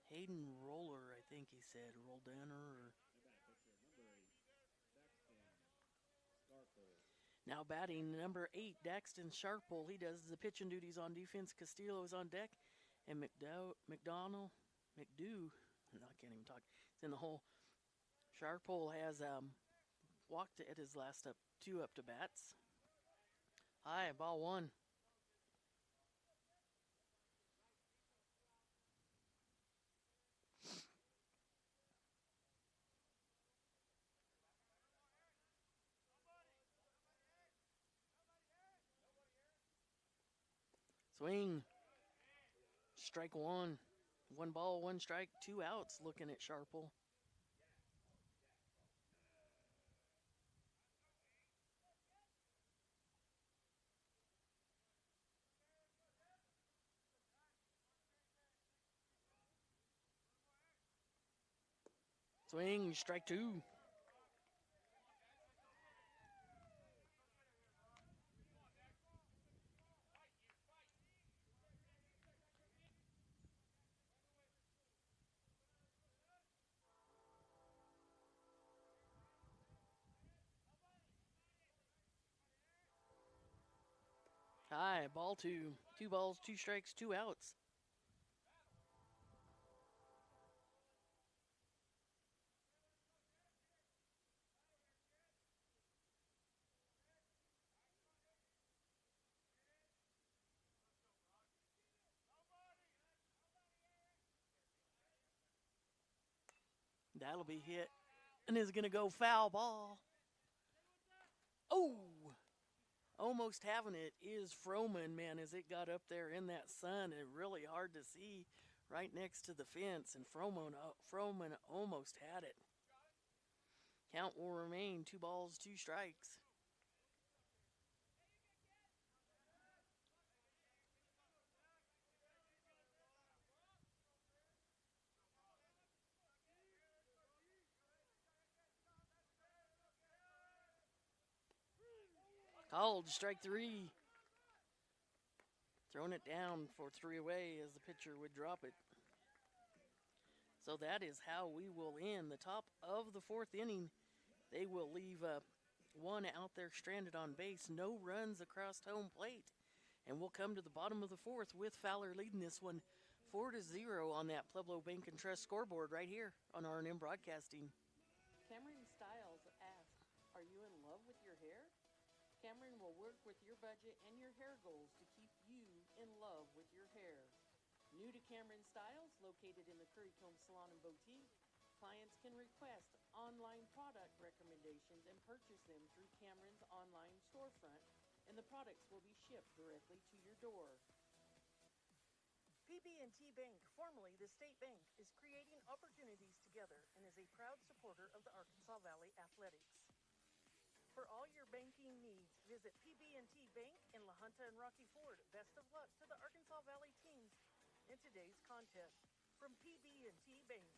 Hayden Roller, I think he said. Roldaner. Or... Now batting, number 8, Daxton Sharple. He does the pitching duties on defense. Castillo is on deck. And McDoo, I can't even talk. It's in the hole. Sharple has walked at his last 2 up to bats. High, ball 1. Swing. Strike 1. 1 ball, 1 strike, 2 outs looking at Sharple. Swing, strike 2. High, ball 2. 2 balls, 2 strikes, 2 outs. That'll be hit and is going to go foul ball. Oh! Almost having it is Froman, man, as it got up there in that sun and really hard to see right next to the fence, and Froman almost had it. Count will remain 2 balls, 2 strikes. Called strike 3. Throwing it down for 3 away as the pitcher would drop it. So that is how we will end the top of the 4th inning. They will leave one out there stranded on base. No runs across home plate. And we'll come to the bottom of the 4th with Fowler leading this one 4-0 on that Pueblo Bank and Trust scoreboard right here on R&M Broadcasting. Cameron Stiles asks, are you in love with your hair? Cameron will work with your budget and your hair goals to keep you in love with your hair. New to Cameron Stiles, located in the Currycomb Salon and Boutique, clients can request online product recommendations and purchase them through Cameron's online storefront, and the products will be shipped directly to your door. PB&T Bank, formerly the State Bank, is creating opportunities together and is a proud supporter of the Arkansas Valley Athletics. For all your banking needs, visit PB&T Bank in La Junta and Rocky Ford. Best of luck to the Arkansas Valley teams in today's contest. From PB&T Bank.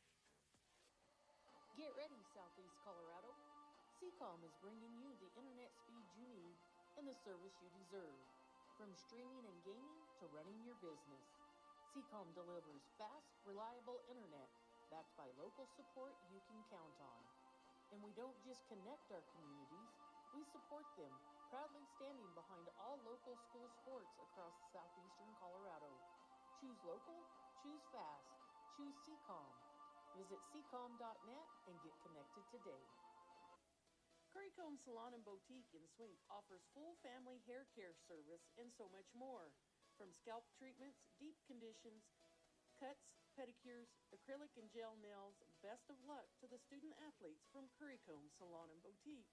Get ready, Southeast Colorado. Seacom is bringing you the internet speed you need and the service you deserve. From streaming and gaming to running your business, Seacom delivers fast, reliable internet backed by local support you can count on. And we don't just connect our communities, we support them, proudly standing behind all local school sports across southeastern Colorado. Choose local, choose fast, choose Seacom. Visit seacom.net and get connected today. Currycomb Salon and Boutique in Swink offers full family hair care service and so much more. From scalp treatments, deep conditions, cuts, pedicures, acrylic and gel nails, best of luck to the student athletes from Currycomb Salon and Boutique.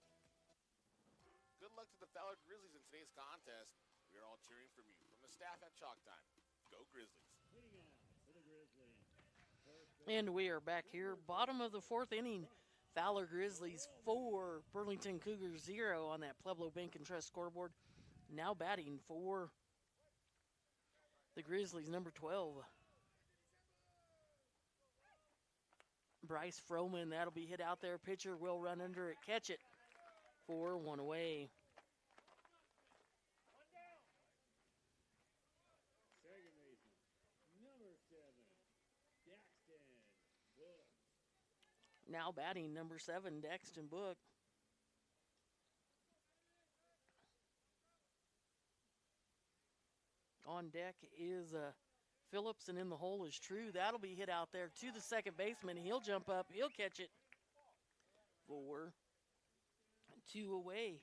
Good luck to the Fowler Grizzlies in today's contest. We are all cheering for you from the staff at Chalk Time. Go Grizzlies. Leading out for the Grizzlies. And we are back here, bottom of the 4th inning. Fowler Grizzlies 4, Burlington Cougars 0 on that Pueblo Bank and Trust scoreboard. Now batting for the Grizzlies, number 12. Bryce Froman, that'll be hit out there. Pitcher will run under it, catch it for 1 away. Second baseman, number 7, Daxton Book. Now batting, number 7, Daxton Book. On deck is Phillips, and in the hole is True. That'll be hit out there to the second baseman. He'll jump up. He'll catch it for 2 away.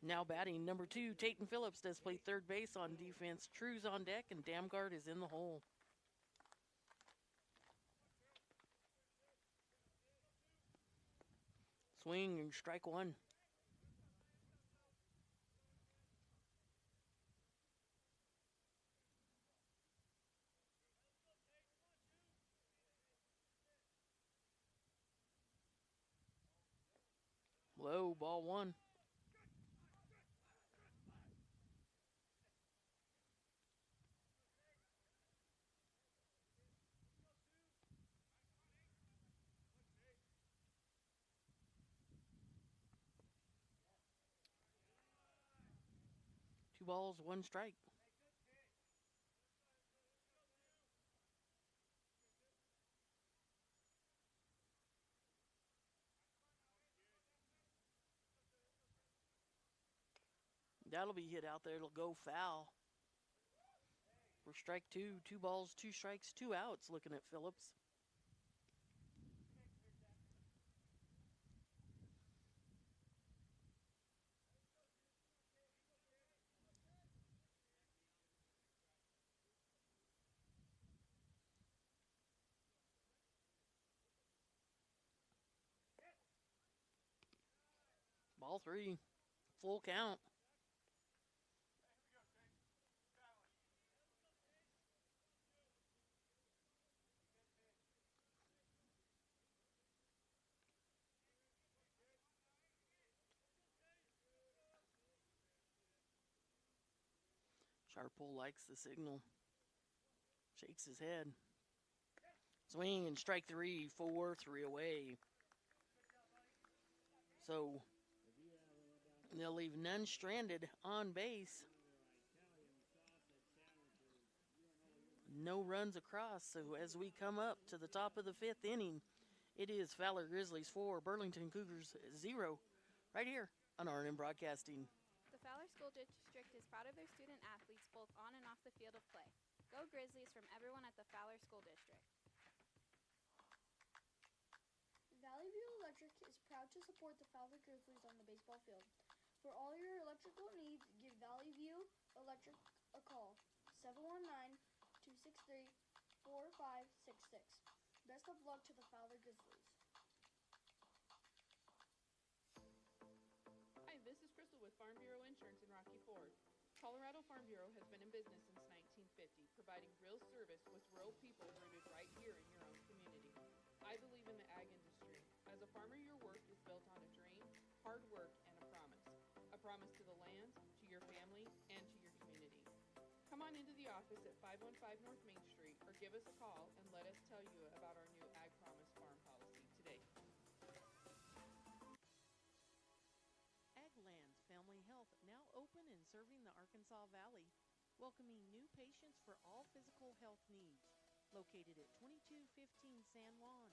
Now batting, number 2, Tayton Phillips does play third base on defense. True's on deck, and Damgard is in the hole. Swing and strike 1. Low, ball 1. Two balls, 1 strike. That'll be hit out there. It'll go foul. For strike 2, 2 balls, 2 strikes, 2 outs looking at Phillips. Ball 3, full count. Sharpole likes the signal. Shakes his head. Swing and strike three, 4-3 away. So they'll leave none stranded on base. No runs across. So as we come up to the top of the fifth inning, it is Fowler Grizzlies 4, Burlington Cougars 0, right here on RNM Broadcasting. The Fowler School District is proud of their student athletes both on and off the field of play. Go Grizzlies from everyone at the Fowler School District. Valley View Electric is proud to support the Fowler Grizzlies on the baseball field. For all your electrical needs, give Valley View Electric a call. 719-263-4566. Best of luck to the Fowler Grizzlies. Hi, this is Crystal with Farm Bureau Insurance in Rocky Ford. Colorado Farm Bureau has been in business since 1950, providing real service with rural people rooted right here in your own community. I believe in the ag industry. As a farmer, your work is built on a dream, hard work, and a promise. A promise to the land, to your family, and to your community. Come on into the office at 515 North Main Street or give us a call and let us tell you about our new Ag Promise Farm policy today. Aglands Family Health now open and serving the Arkansas Valley, welcoming new patients for all physical health needs. Located at 2215 San Juan,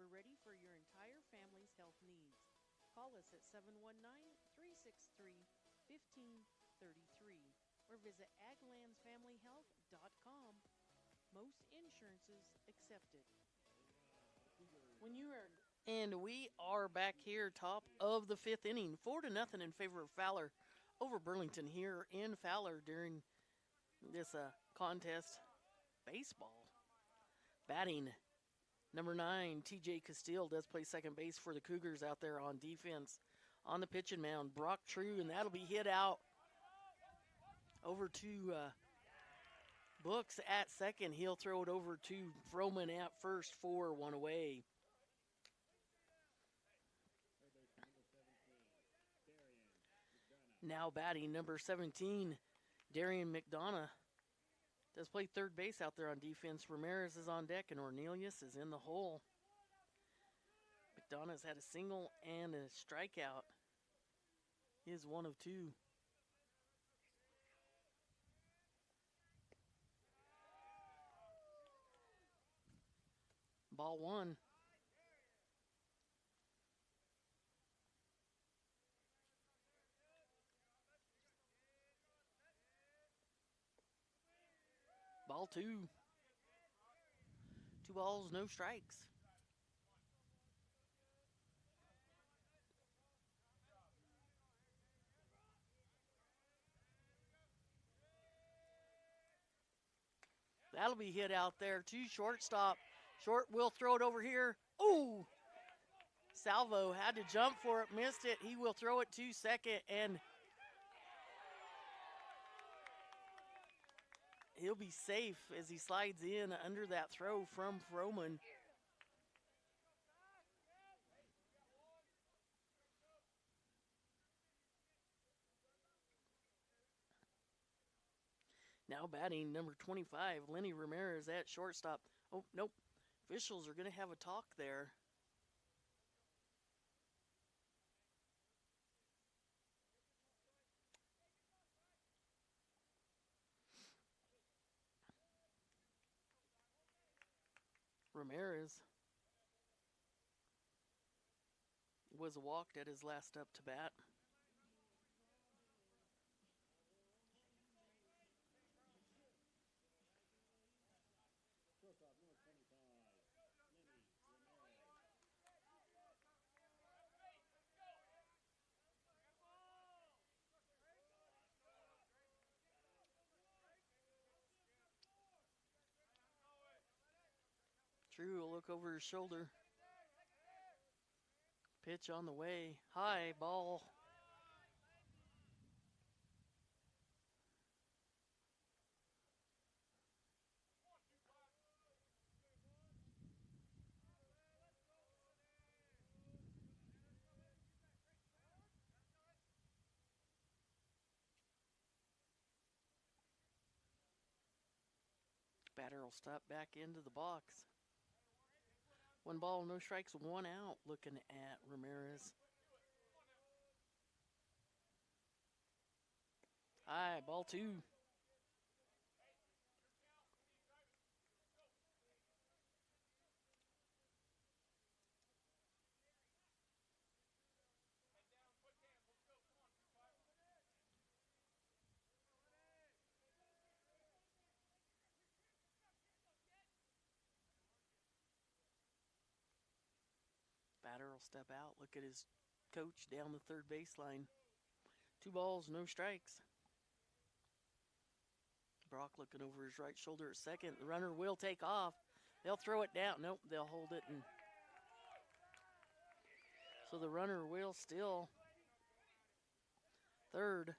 we're ready for your entire family's health needs. Call us at 719-363-1533 or visit aglandsfamilyhealth.com. Most insurances accepted. When you are, and we are back here, top of the fifth inning, 4-0 in favor of Fowler over Burlington here in Fowler during this contest. Baseball. Batting, number 9, TJ Castile does play second base for the Cougars out there on defense. On the pitching mound, Brock True, and that'll be hit out over to Books at second. He'll throw it over to Froman at first for 1 away. Now batting, number 17, Darian McDonough. Does play third base out there on defense. Ramirez is on deck, and Ornelius is in the hole. McDonough's had a single and a strikeout. He is 1 of 2. Ball 1. Ball 2. 2 balls, no strikes. That'll be hit out there to shortstop. Short will throw it over here. Ooh! Salvo had to jump for it, missed it. He will throw it to second, and he'll be safe as he slides in under that throw from Froman. Now batting, number 25, Lenny Ramirez at shortstop. Oh, nope. Officials are going to have a talk there. Ramirez was walked at his last up to bat. True will look over his shoulder. Pitch on the way. High ball. Batter will step back into the box. 1 ball, no strikes, 1 out. Looking at Ramirez. High, ball 2. Batter will step out. Look at his coach down the third baseline. 2 balls, no strikes. Brock looking over his right shoulder at second. The runner will take off. They'll throw it down. Nope, they'll hold it. And so the runner will still third.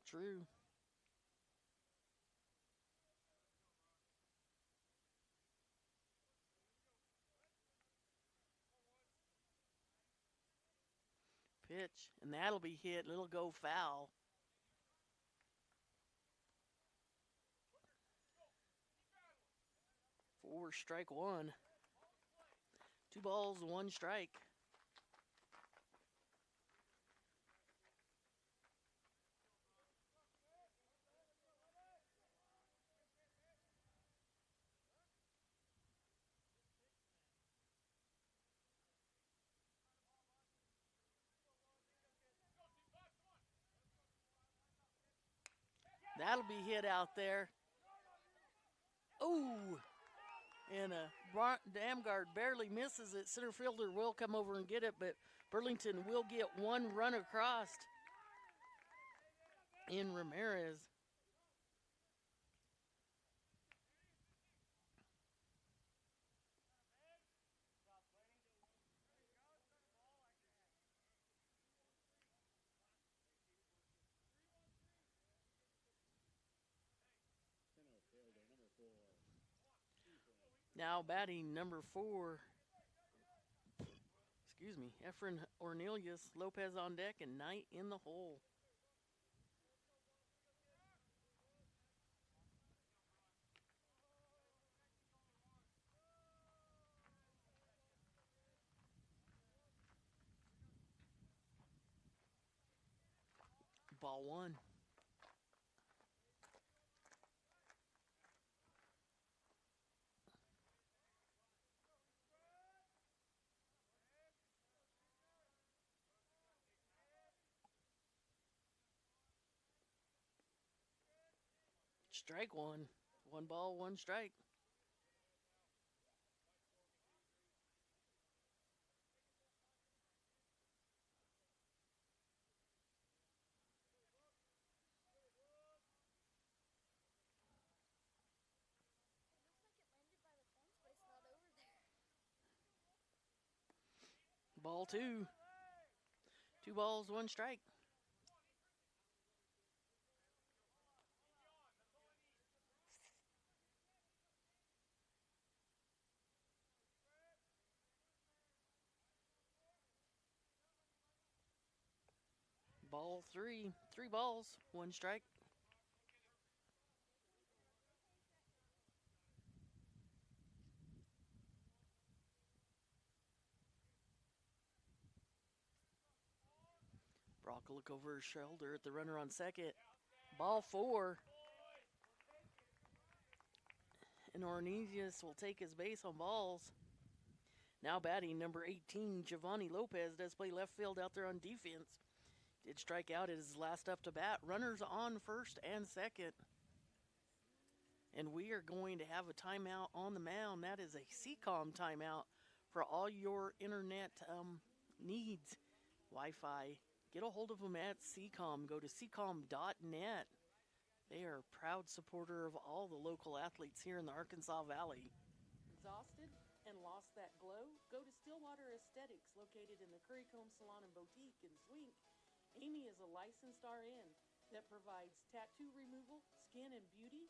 True. Pitch, and that'll be hit. It'll go foul. For strike 1. 2 balls, 1 strike. That'll be hit out there. Ooh. And Damgard barely misses it. Center fielder will come over and get it, but Burlington will get 1 run across in Ramirez. Now batting number 4. Excuse me, Efren Ornelius, Lopez on deck, and Knight in the hole. Ball 1. Strike 1. 1 ball, 1 strike. Ball 2. 2 balls, 1 strike. Ball 3. 3 balls, 1 strike. Brock will look over his shoulder at the runner on second. Ball 4. And Ornesius will take his base on balls. Now batting number 18, Giovanni Lopez does play left field out there on defense. Did strike out at his last up to bat. Runners on first and second. And we are going to have a timeout on the mound. That is a CCOM timeout for all your internet needs. Wi-Fi. Get a hold of them at CCOM. Go to ccom.net. They are a proud supporter of all the local athletes here in the Arkansas Valley. Exhausted and lost that glow? Go to Stillwater Aesthetics, located in the Currycomb Salon and Boutique in Swink. Amy is a licensed RN that provides tattoo removal, skin and beauty,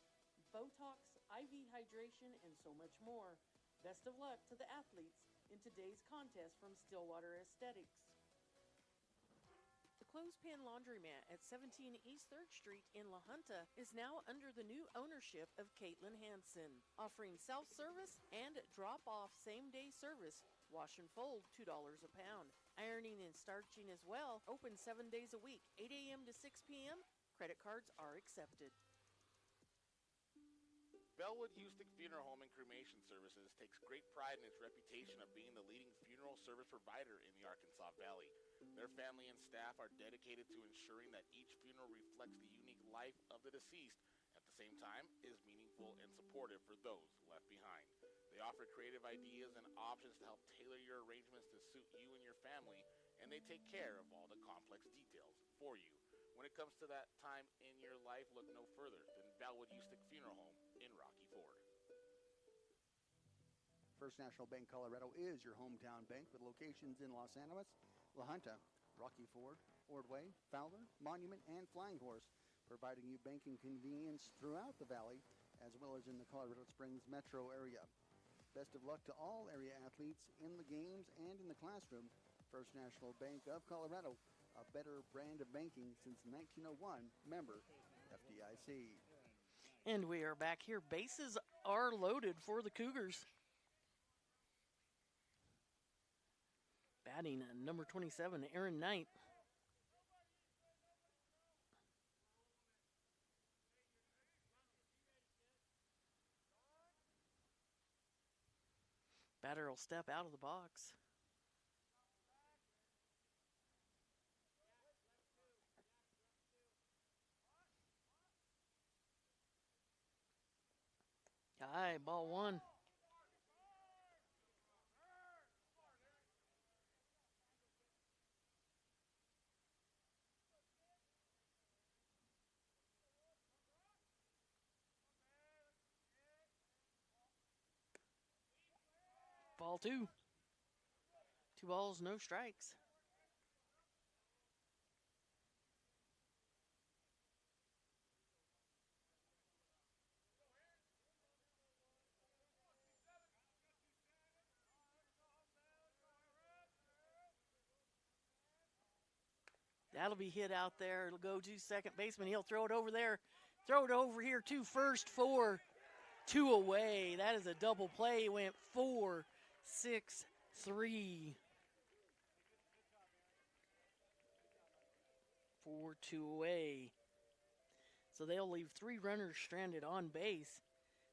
Botox, IV hydration, and so much more. Best of luck to the athletes in today's contest from Stillwater Aesthetics. The Clothespin Laundromat at 17 East 3rd Street in La Junta is now under the new ownership of Caitlin Hansen, offering self-service and drop-off same-day service. Wash and fold, $2 a pound. Ironing and starching as well, open 7 days a week, 8 a.m. to 6 p.m. Credit cards are accepted. Bellwood Houston Funeral Home and Cremation Services takes great pride in its reputation of being the leading funeral service provider in the Arkansas Valley. Their family and staff are dedicated to ensuring that each funeral reflects the unique life of the deceased, at the same time is meaningful and supportive for those left behind. They offer creative ideas and options to help tailor your arrangements to suit you and your family, and they take care of all the complex details for you. When it comes to that time in your life, look no further than Bellwood Houston Funeral Home in Rocky Ford. First National Bank Colorado is your hometown bank with locations in Los Animas, La Junta, Rocky Ford, Ordway, Fowler, Monument, and Flying Horse, providing you banking convenience throughout the valley as well as in the Colorado Springs metro area. Best of luck to all area athletes in the games and in the classroom. First National Bank of Colorado, a better brand of banking since 1901, member FDIC. And we are back here. Bases are loaded for the Cougars. Batting number 27, Aaron Knight. Batter will step out of the box. Aye, ball one. Ball two. 2 balls, no strikes. That'll be hit out there. It'll go to second baseman. He'll throw it over there. Throw it over here to first for 2 away. That is a double play. He went 4-6-3. 4-2 away. So they'll leave 3 runners stranded on base.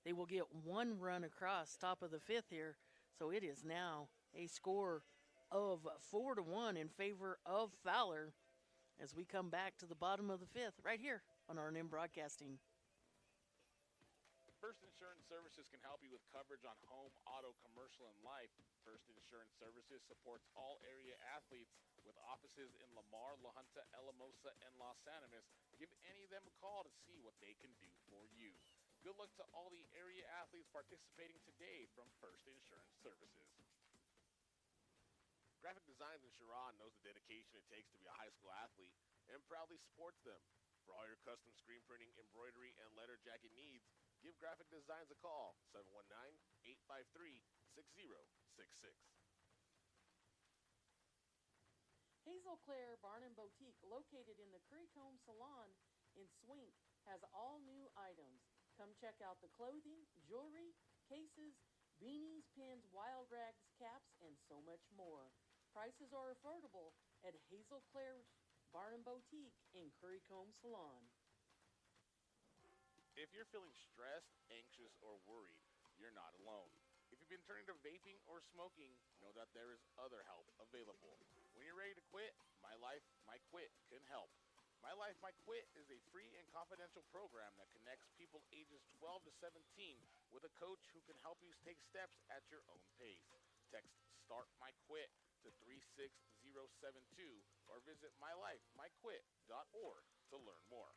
They will get 1 run across top of the 5th here. So it is now a score of 4-1 in favor of Fowler as we come back to the bottom of the 5th right here on R&M Broadcasting. First Insurance Services can help you with coverage on home, auto, commercial, and life. First Insurance Services supports all area athletes with offices in Lamar, La Junta, Alamosa, and Los Animas. Give any of them a call to see what they can do for you. Good luck to all the area athletes participating today from First Insurance Services. Graphic Designs in Sharon knows the dedication it takes to be a high school athlete and proudly supports them. For all your custom screen printing, embroidery, and letter jacket needs, give Graphic Designs a call, 719-853-6066. Hazel Claire Barn and Boutique, located in the Creekcomb Salon in Swink, has all new items. Come check out the clothing, jewelry, cases, beanies, pins, wild rags, caps, and so much more. Prices are affordable at Hazel Claire's Barn and Boutique in Currycomb Salon. If you're feeling stressed, anxious, or worried, you're not alone. If you've been turning to vaping or smoking, know that there is other help available. When you're ready to quit, My Life, My Quit can help. My Life, My Quit is a free and confidential program that connects people ages 12 to 17 with a coach who can help you take steps at your own pace. Text START My Quit to 36072 or visit mylifemyquit.org to learn more.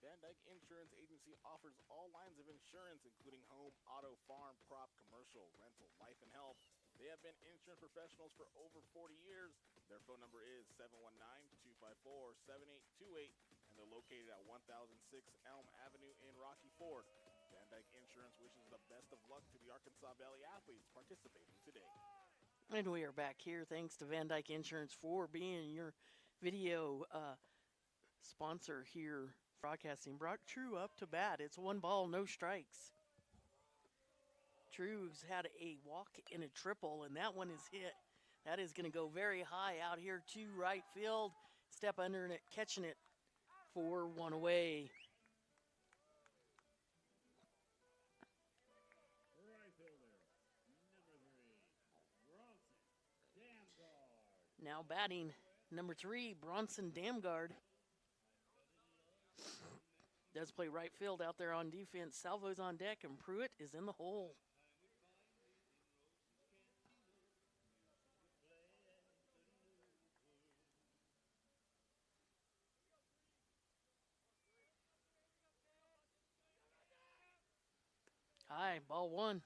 Van Dyke Insurance Agency offers all lines of insurance, including home, auto, farm, crop, commercial, rental, life, and health. They have been insurance professionals for over 40 years. Their phone number is 719-254-0000. 404-7828, and they're located at 1006 Elm Avenue in Rocky Ford. Van Dyke Insurance wishes the best of luck to the Arkansas Valley athletes participating today. And we are back here. Thanks to Van Dyke Insurance for being your video sponsor here. Broadcasting brought True up to bat. It's 1 ball, no strikes. True's had a walk and a triple, and that one is hit. That is going to go very high out here to right field. Step under it, catching it for 1 away. Right fielder, number 3, Bronson Damgard. Now batting, number 3, Bronson Damgard. Does play right field out there on defense. Salvo's on deck, and Pruitt is in the hole. High, ball 1.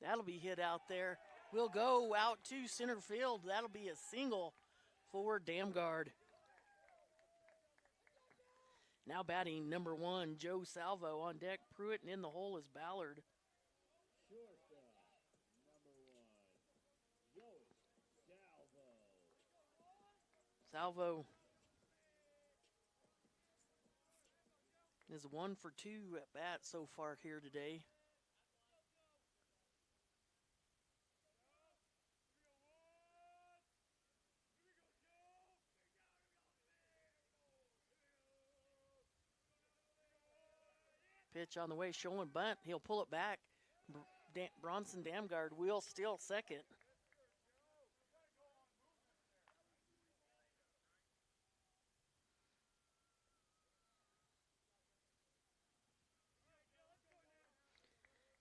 That'll be hit out there. We'll go out to center field. That'll be a single for Damgard. Now batting, number 1, Joe Salvo on deck. Pruitt, and in the hole is Ballard. Shortstop, number 1, Joey Salvo. Salvo is 1 for 2 at bat so far here today. Pitch on the way, showing bunt. He'll pull it back. Bronson Damgard will steal second.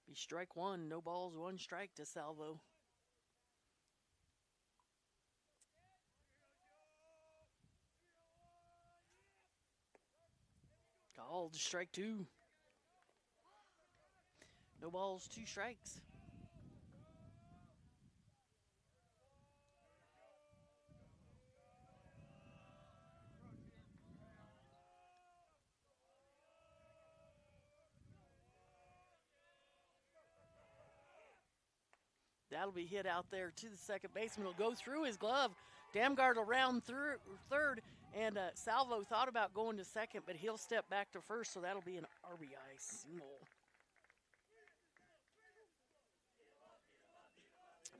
Be strike 1, no balls, 1 strike to Salvo. Called strike 2. No balls, 2 strikes. That'll be hit out there to the second baseman. It'll go through his glove. Damgard will round through third, and Salvo thought about going to second, but he'll step back to first, so that'll be an RBI single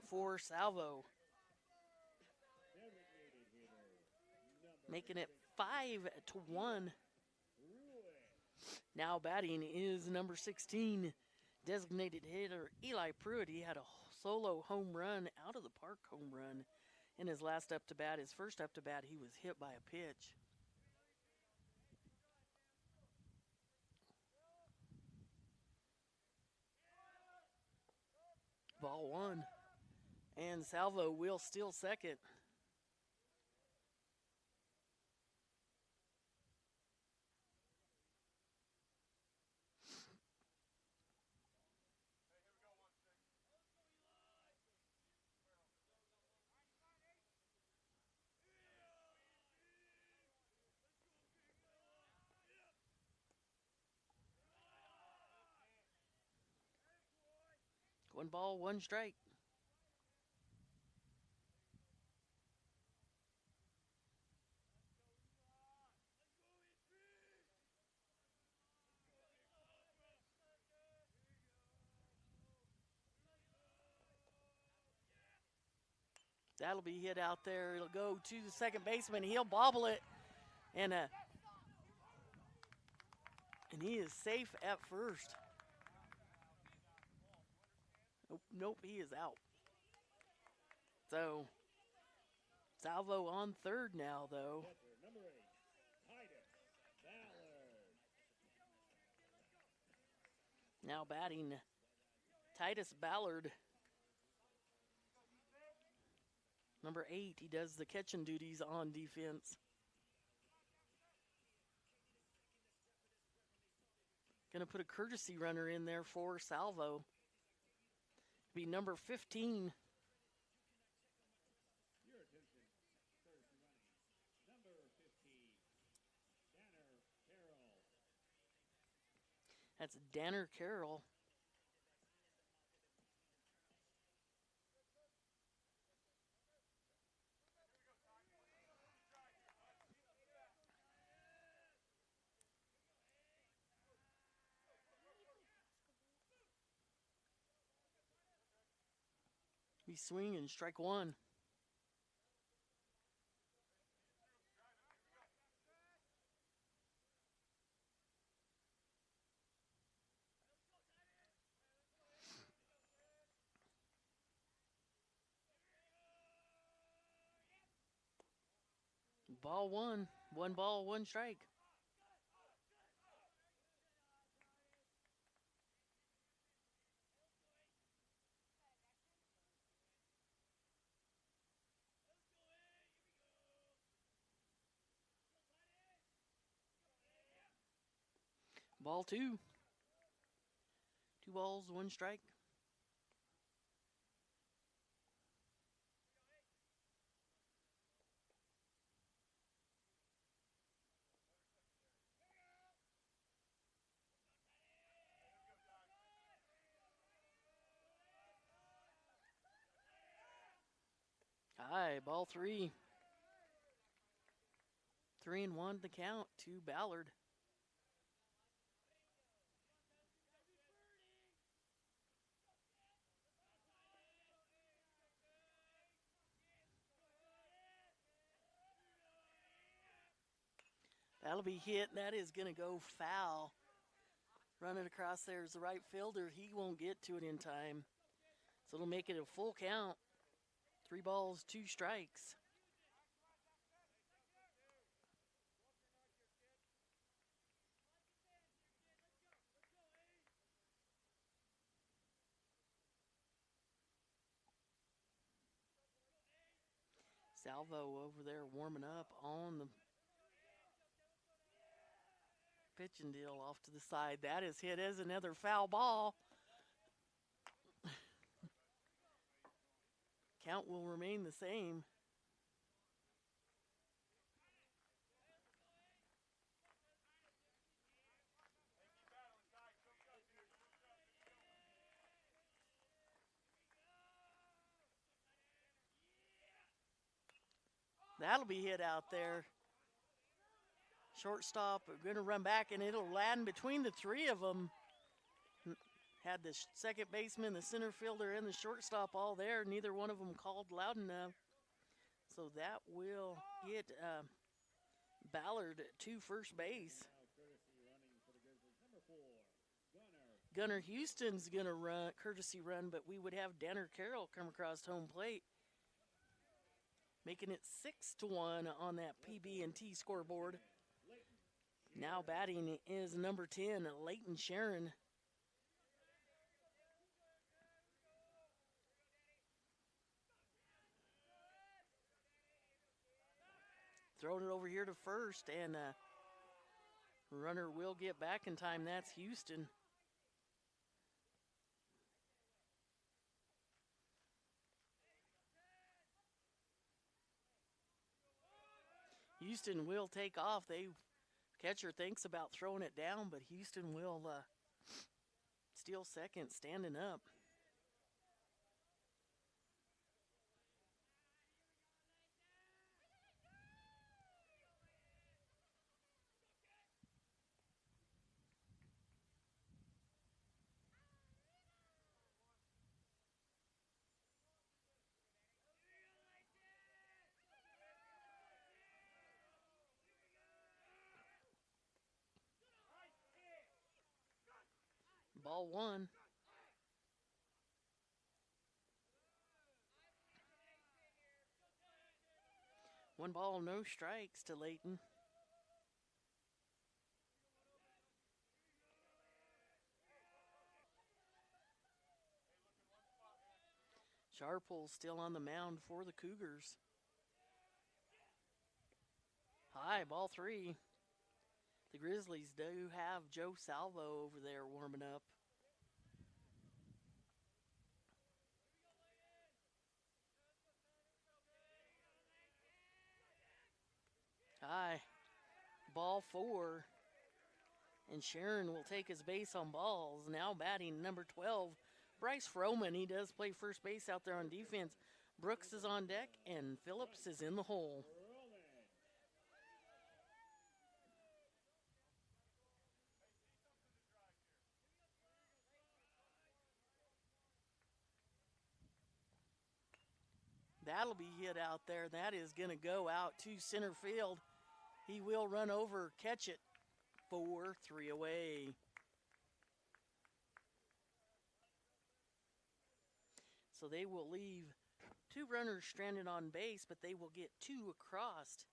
for Salvo, making it 5-1. Now batting is number 16, designated hitter Eli Pruitt. He had a solo home run, out of the park home run in his last up to bat. His first up to bat, he was hit by a pitch. Ball 1. And Salvo will steal second. One ball, 1 strike. That'll be hit out there. It'll go to the second baseman. He'll bobble it, and he is safe at first. Nope, he is out. So Salvo on third now, though. Number 8, Titus Ballard. Now batting, Titus Ballard. Number 8, he does the catching duties on defense. Going to put a courtesy runner in there for Salvo. Be number 15. Your attention, courtesy running. Number 15, Danner Carroll. That's Danner Carroll. Be swing and strike one. Ball one. One ball, one strike. Ball two. 2 balls, 1 strike. High, ball three. 3-1 the count to Ballard. That'll be hit, and that is going to go foul. Running across there is the right fielder. He won't get to it in time. So it'll make it a full count. 3 balls, 2 strikes. Salvo over there warming up on the pitching deal off to the side. That is hit as another foul ball. Count will remain the same. That'll be hit out there. Shortstop going to run back, and it'll land between the 3 of them. Had the second baseman, the center fielder, and the shortstop all there. Neither one of them called loud enough. So that will get Ballard to first base. Gunnar Houston's going to run courtesy run, but we would have Danner Carroll come across home plate, making it 6-1 on that PB&T scoreboard. Now batting is number 10, Leighton Sharon. Throwing it over here to first, and runner will get back in time. That's Houston. Houston will take off. Catcher thinks about throwing it down, but Houston will steal second, standing up. Ball one. One ball, no strikes to Leighton. Sharple still on the mound for the Cougars. High, ball 3. The Grizzlies do have Joe Salvo over there warming up. High. Ball 4. And Sharon will take his base on balls. Now batting number 12, Bryce Froman. He does play first base out there on defense. Brooks is on deck, and Phillips is in the hole. That'll be hit out there. That is going to go out to center field. He will run over, catch it. 4-3 away. So they will leave 2 runners stranded on base, but they will get 2 across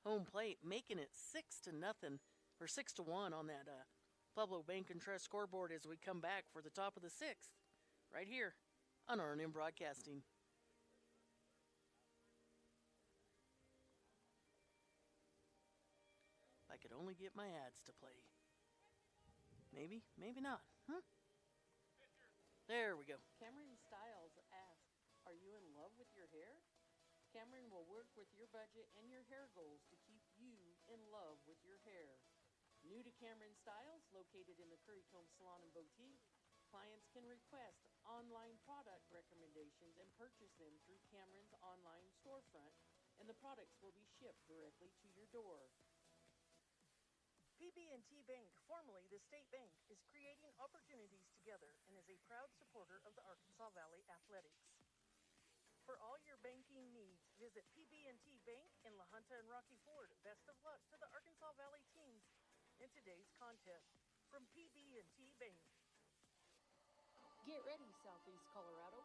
home plate, making it 6-0 or 6-1 on that Pueblo Bank and Trust scoreboard as we come back for the top of the 6th, right here on R&M Broadcasting. If I could only get my ads to play. Maybe, maybe not. There we go. Cameron Stiles asks, are you in love with your hair? Cameron will work with your budget and your hair goals to keep you in love with your hair. New to Cameron Stiles, located in the Currycomb Salon and Boutique, clients can request online product recommendations and purchase them through Cameron's online storefront, and the products will be shipped directly to your door. BB&T Bank, formerly the State Bank, is creating opportunities together and is a proud supporter of the Arkansas Valley Athletics. For all your banking needs, visit PB&T Bank in La Junta and Rocky Ford. Best of luck to the Arkansas Valley teams in today's contest. From PB&T Bank. Get ready, Southeast Colorado.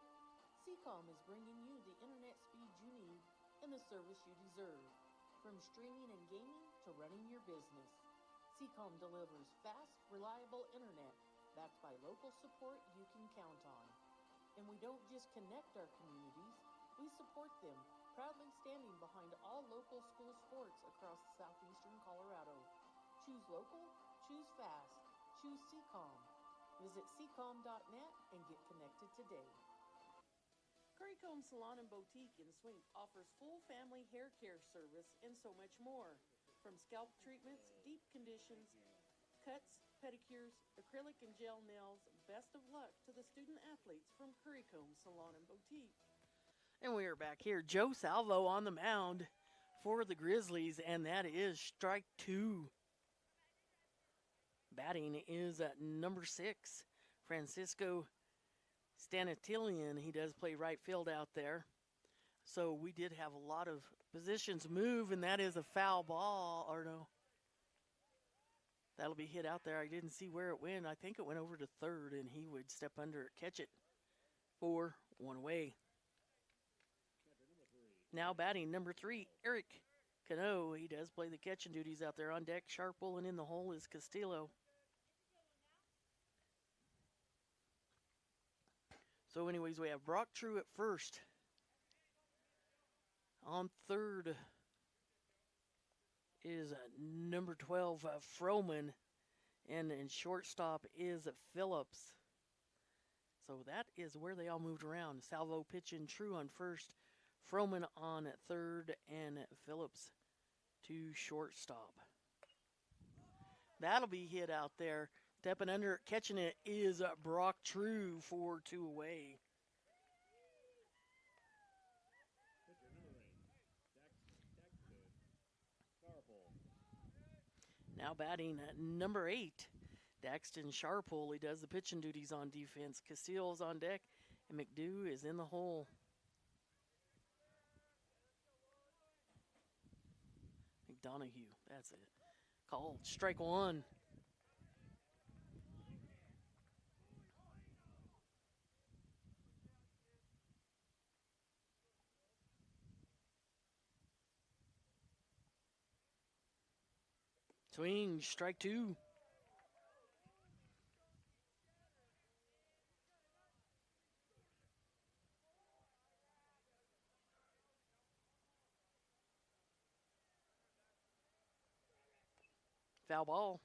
Seacom is bringing you the internet speed you need and the service you deserve. From streaming and gaming to running your business, Seacom delivers fast, reliable internet backed by local support you can count on. And we don't just connect our communities, we support them, proudly standing behind all local school sports across southeastern Colorado. Choose local, choose fast, choose Seacom. Visit seacom.net and get connected today. Currycomb Salon and Boutique in Swink offers full family hair care service and so much more. From scalp treatments, deep conditions, cuts, pedicures, acrylic and gel nails, best of luck to the student athletes from Currycomb Salon and Boutique. And we are back here. Joe Salvo on the mound for the Grizzlies, and that is strike 2. Batting is at number 6, Francisco Stanatilian. He does play right field out there. So we did have a lot of positions move, and that is a foul ball, or no. That'll be hit out there. I didn't see where it went. I think it went over to third, and he would step under it, catch it. 4-1 away. Now batting number 3, Eric Cano. He does play the catching duties out there on deck. Sharp pulling in the hole is Castillo. So anyways, we have Brock True at first. On third is number 12, Froman. And in shortstop is Phillips. So that is where they all moved around. Salvo pitching True on first, Froman on third, and Phillips to shortstop. That'll be hit out there. Stepping under, catching it is Brock True, 4-2 away. Now batting number 8, Daxton Sharple. He does the pitching duties on defense. Castillo's on deck, and McDew is in the hole. McDonough, that's it. Called strike 1. Swing, strike 2. Foul ball.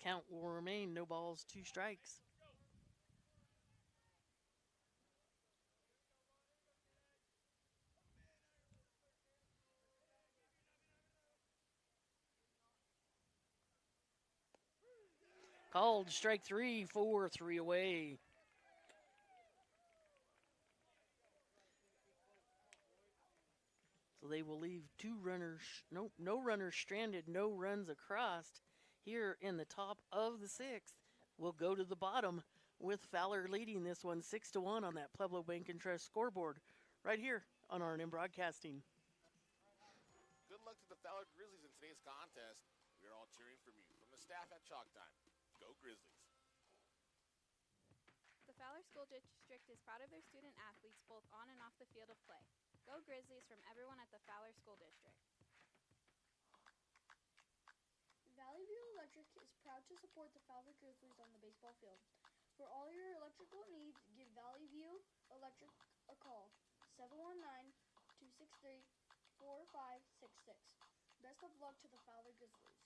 Count will remain. No balls, 2 strikes. Called strike 3, 4, 3 away. So they will leave 2 runners, no runners stranded, no runs across here in the top of the 6th. We'll go to the bottom with Fowler leading this one 6-1 on that Pueblo Bank and Trust scoreboard right here on R&M Broadcasting. Good luck to the Fowler Grizzlies in today's contest. We are all cheering for you from the staff at Chalk Time. Go Grizzlies. The Fowler School District is proud of their student athletes both on and off the field of play. Go Grizzlies from everyone at the Fowler School District. Valley View Electric is proud to support the Fowler Grizzlies on the baseball field. For all your electrical needs, give Valley View Electric a call. 719-263-4566. Best of luck to the Fowler Grizzlies.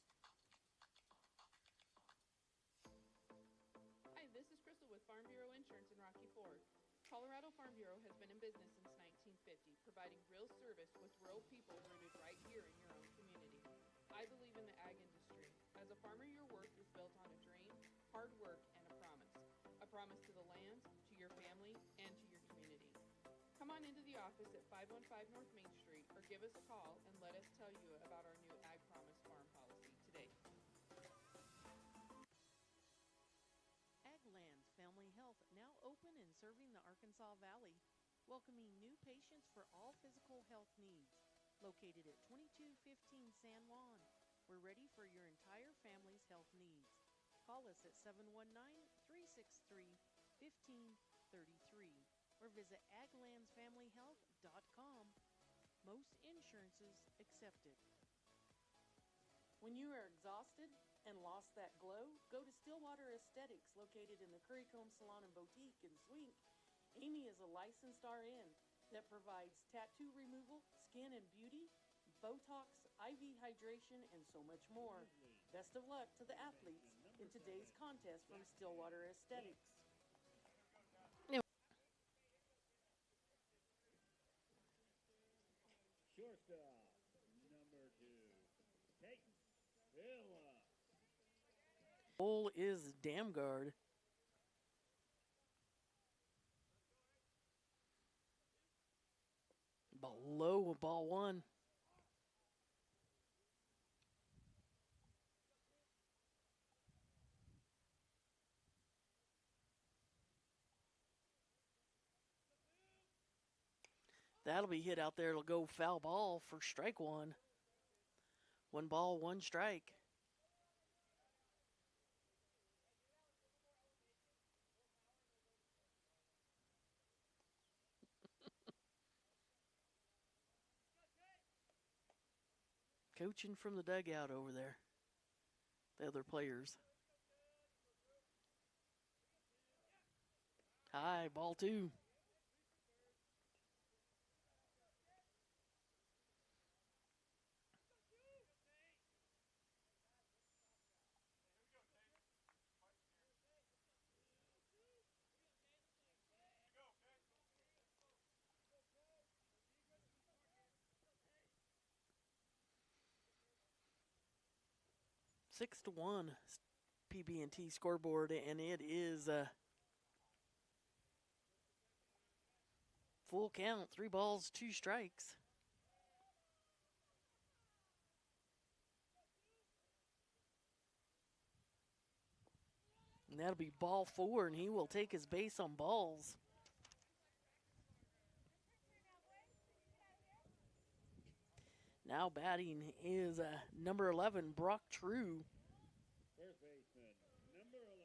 Hi, this is Crystal with Farm Bureau Insurance in Rocky Ford. Colorado Farm Bureau has been in business since 1950, providing real service with rural people rooted right here in your own community. I believe in the ag industry. As a farmer, your work is built on a dream, hard work, and a promise. A promise to the land, to your family, and to your community. Come on into the office at 515 North Main Street or give us a call and let us tell you about our new Ag Promise Farm policy today. Agland Family Health now open and serving the Arkansas Valley, welcoming new patients for all physical health needs. Located at 2215 San Juan, we're ready for your entire family's health needs. Call us at 719-363-1533 or visit aglandsfamilyhealth.com. Most insurances accepted. When you are exhausted and lost that glow, go to Stillwater Aesthetics, located in the Currycomb Salon and Boutique in Swink. Amy is a licensed RN that provides tattoo removal, skin and beauty, Botox, IV hydration, and so much more. Best of luck to the athletes in today's contest from Stillwater Aesthetics. Shortstop, number 2, Peyton Phillips. Goal is Damgard. Below ball 1. That'll be hit out there. It'll go foul ball for strike 1. 1 ball, 1 strike. Coaching from the dugout over there. The other players. High, ball 2. Six to 1 PB&T scoreboard, and it is full count, 3 balls, 2 strikes. And that'll be ball 4, and he will take his base on balls. Now batting is number 11, Brock True. First baseman, number 11,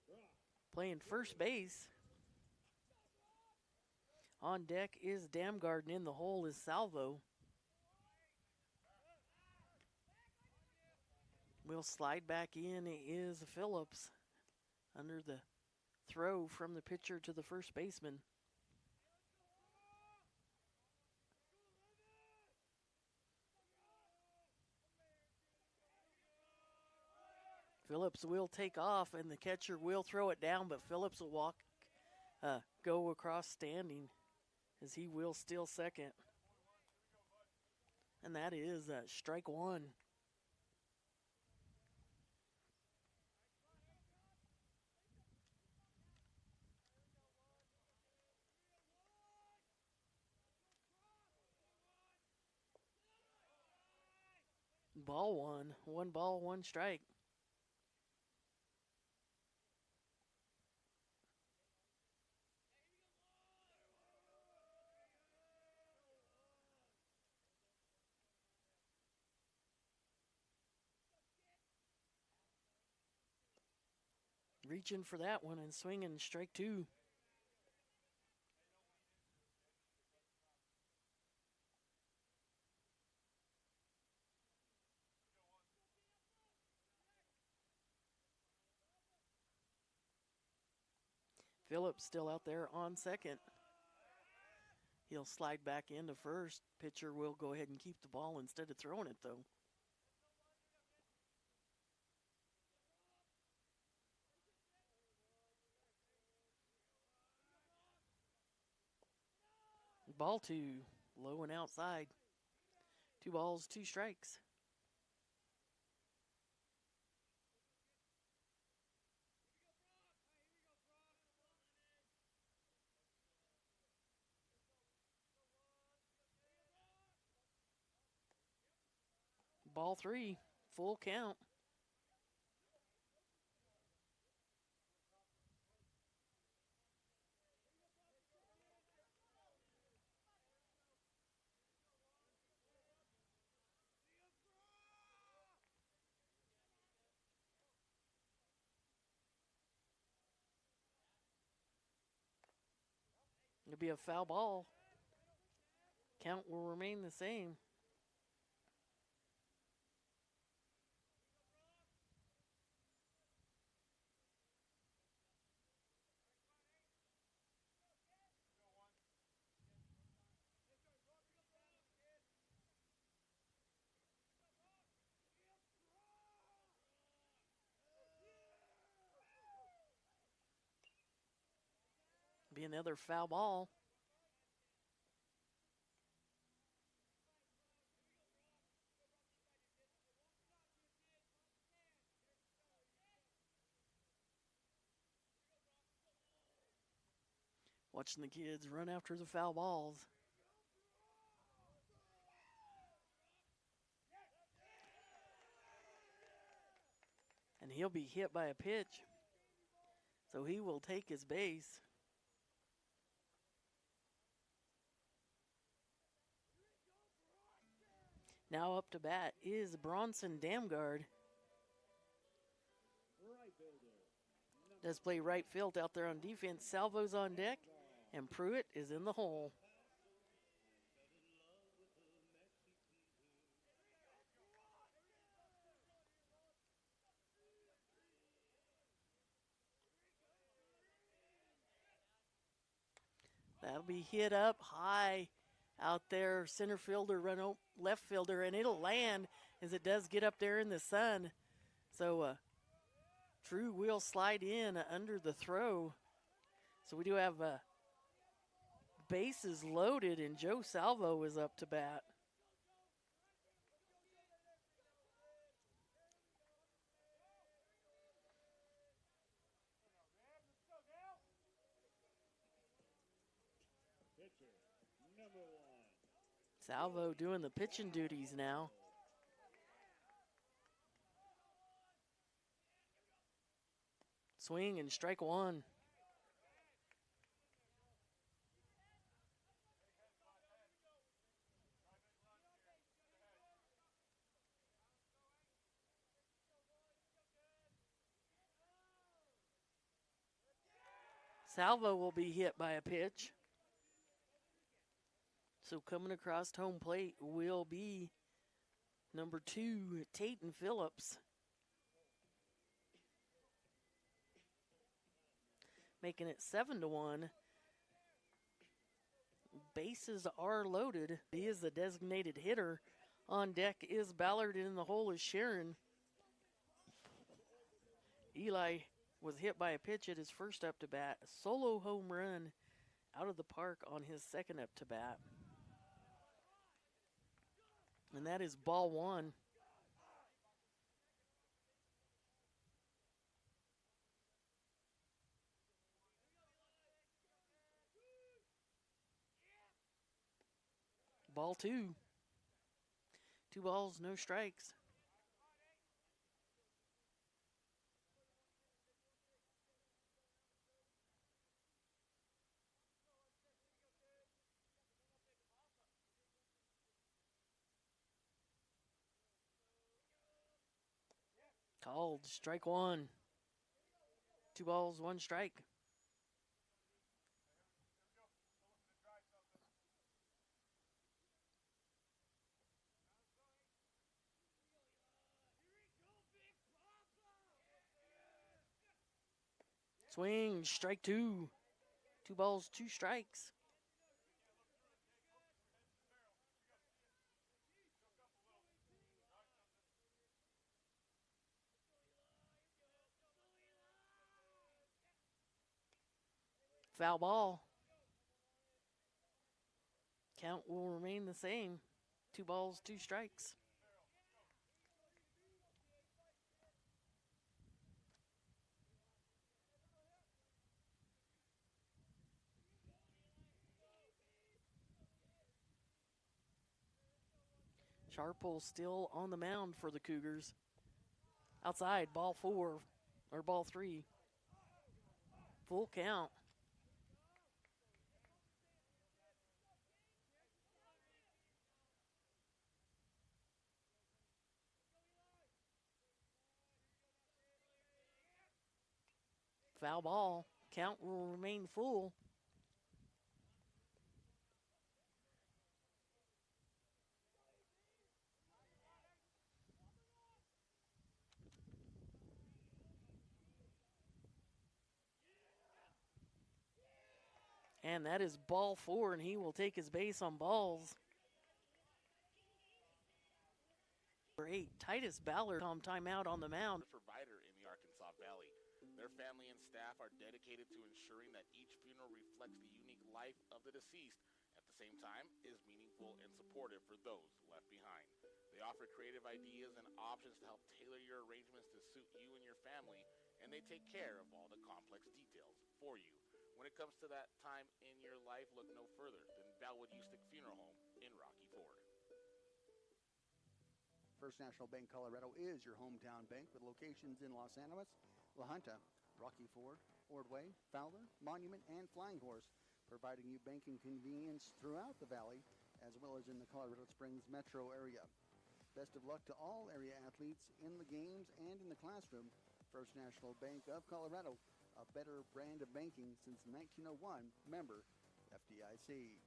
Brock. Playing first base. On deck is Damgard, and in the hole is Salvo. We'll slide back in is Phillips under the throw from the pitcher to the first baseman. Phillips will take off, and the catcher will throw it down, but Phillips will go across standing as he will steal second. And that is strike one. Ball one. One ball, one strike. Reaching for that one and swinging strike two. Phillips still out there on second. He'll slide back into first. Pitcher will go ahead and keep the ball instead of throwing it, though. Ball two, low and outside. 2 balls, 2 strikes. Ball 3, full count. It'll be a foul ball. Count will remain the same. Be another foul ball. Watching the kids run after the foul balls. And he'll be hit by a pitch. So he will take his base. Now up to bat is Bronson Damgard. Does play right field out there on defense. Salvo's on deck, and Pruitt is in the hole. That'll be hit up high out there. Center fielder, left fielder, and it'll land as it does get up there in the sun. So Drew will slide in under the throw. So we do have bases loaded, and Joe Salvo is up to bat. Salvo doing the pitching duties now. Swing and strike one. Salvo will be hit by a pitch. So coming across home plate will be number 2, Tatum Phillips. Making it 7-1. Bases are loaded. He is the designated hitter. On deck is Ballard, and in the hole is Sharon. Eli was hit by a pitch at his first up to bat, a solo home run out of the park on his second up to bat. And that is ball one. Ball two. 2 balls, no strikes. Called strike one. 2 balls, 1 strike. Swing, strike 2. 2 balls, 2 strikes. Foul ball. Count will remain the same. 2 balls, 2 strikes. Sharple still on the mound for the Cougars. Outside, ball 4, or ball 3. Full count. Foul ball. Count will remain full. And that is ball 4, and he will take his base on balls. Number 8, Titus Ballard on timeout on the mound. Provider in the Arkansas Valley. Their family and staff are dedicated to ensuring that each funeral reflects the unique life of the deceased, at the same time is meaningful and supportive for those left behind. They offer creative ideas and options to help tailor your arrangements to suit you and your family, and they take care of all the complex details for you. When it comes to that time in your life, look no further than Valwood Ustick Funeral Home in Rocky Ford. First National Bank Colorado is your hometown bank with locations in Los Animas, La Junta, Rocky Ford, Ordway, Fowler, Monument, and Flying Horse, providing you banking convenience throughout the valley as well as in the Colorado Springs metro area. Best of luck to all area athletes in the games and in the classroom. First National Bank of Colorado, a better brand of banking since 1901, member FDIC.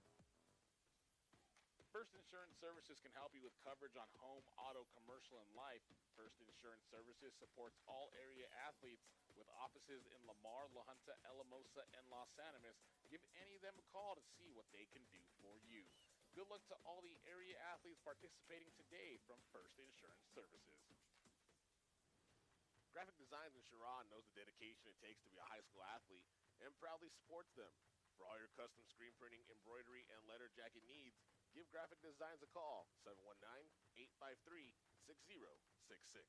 First Insurance Services can help you with coverage on home, auto, commercial, and life. First Insurance Services supports all area athletes with offices in Lamar, La Junta, Alamosa, and Los Animas. Give any of them a call to see what they can do for you. Good luck to all the area athletes participating today from First Insurance Services. Graphic Designs in Sharon knows the dedication it takes to be a high school athlete and proudly supports them. For all your custom screen printing, embroidery, and letter jacket needs, give Graphic Designs a call, 719-853-6066.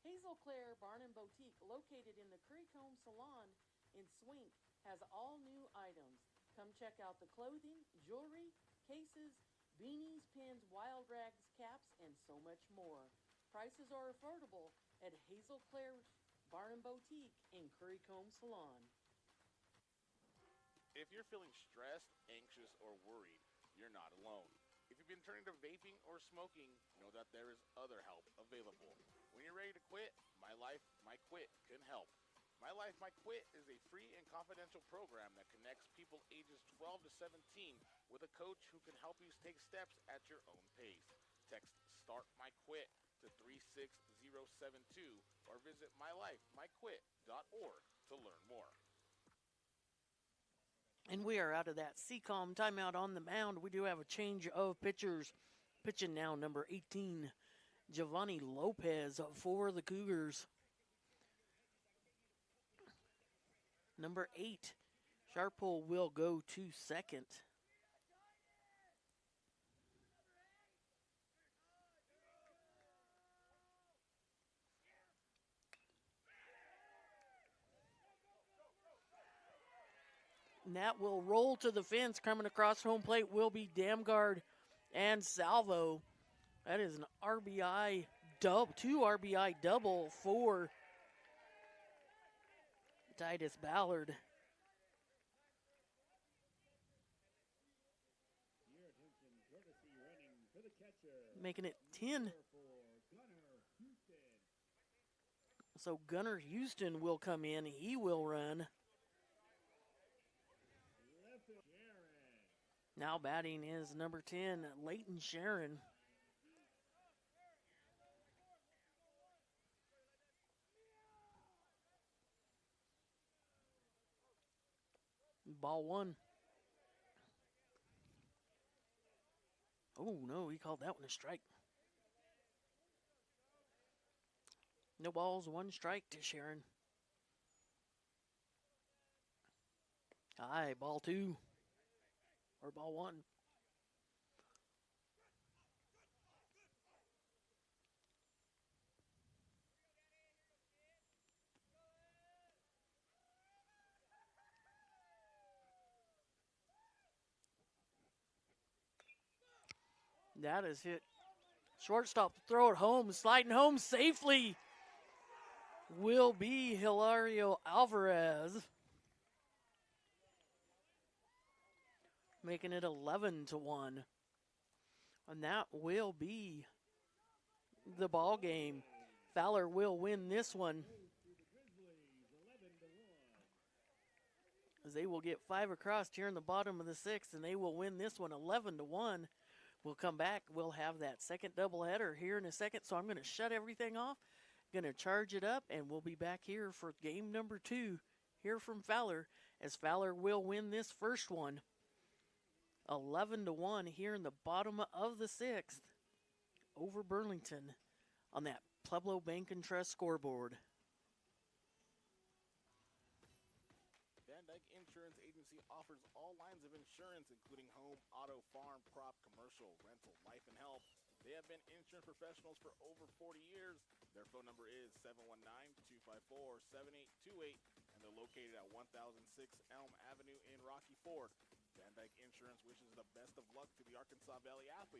Hazel Claire Barn and Boutique, located in the Currycomb Salon in Swink, has all new items. Come check out the clothing, jewelry, cases, beanies, pins, wild rags, caps, and so much more. Prices are affordable at Hazel Claire Barn and Boutique in Currycomb Salon. If you're feeling stressed, anxious, or worried, you're not alone. If you've been turning to vaping or smoking, know that there is other help available. When you're ready to quit, My Life, My Quit can help. My Life, My Quit is a free and confidential program that connects people ages 12 to 17 with a coach who can help you take steps at your own pace. Text Start My Quit to 36072 or visit mylifemyquit.org to learn more. And we are out of that CCOM timeout on the mound. We do have a change of pitchers. Pitching now, number 18, Giovanni Lopez for the Cougars. Number 8, Sharpole will go to second. And that will roll to the fence. Coming across home plate will be Damgard and Salvo. That is an RBI double, 2 RBI double for Titus Ballard. Your attention, courtesy running for the catcher. Making it 10. Number 4, Gunnar Houston. So Gunnar Houston will come in. He will run. Left field, Sharon. Now batting is number 10, Leighton Sharon. Ball 1. Oh, no, he called that one a strike. No balls, 1 strike to Sharon. Aye, ball 2. Or ball 1. That is hit. Shortstop throw it home, sliding home safely will be Hilario Alvarez. Making it 11-1. And that will be the ball game. Fowler will win this one, as they will get 5 across here in the bottom of the 6th, and they will win this one 11-1. We'll come back. We'll have that second doubleheader here in a second, so I'm going to shut everything off, going to charge it up, and we'll be back here for game number 2 here from Fowler, as Fowler will win this first one 11-1 here in the bottom of the 6th over Burlington on that Pueblo Bank and Trust scoreboard. Van Dyke Insurance Agency offers all lines of insurance, including home, auto, farm, crop, commercial, rental, life, and health. They have been insurance professionals for over 40 years. Their phone number is 719-254-7828, and they're located at 1006 Elm Avenue in Rocky Ford. Van Dyke Insurance wishes the best of luck to the Arkansas Valley athletes.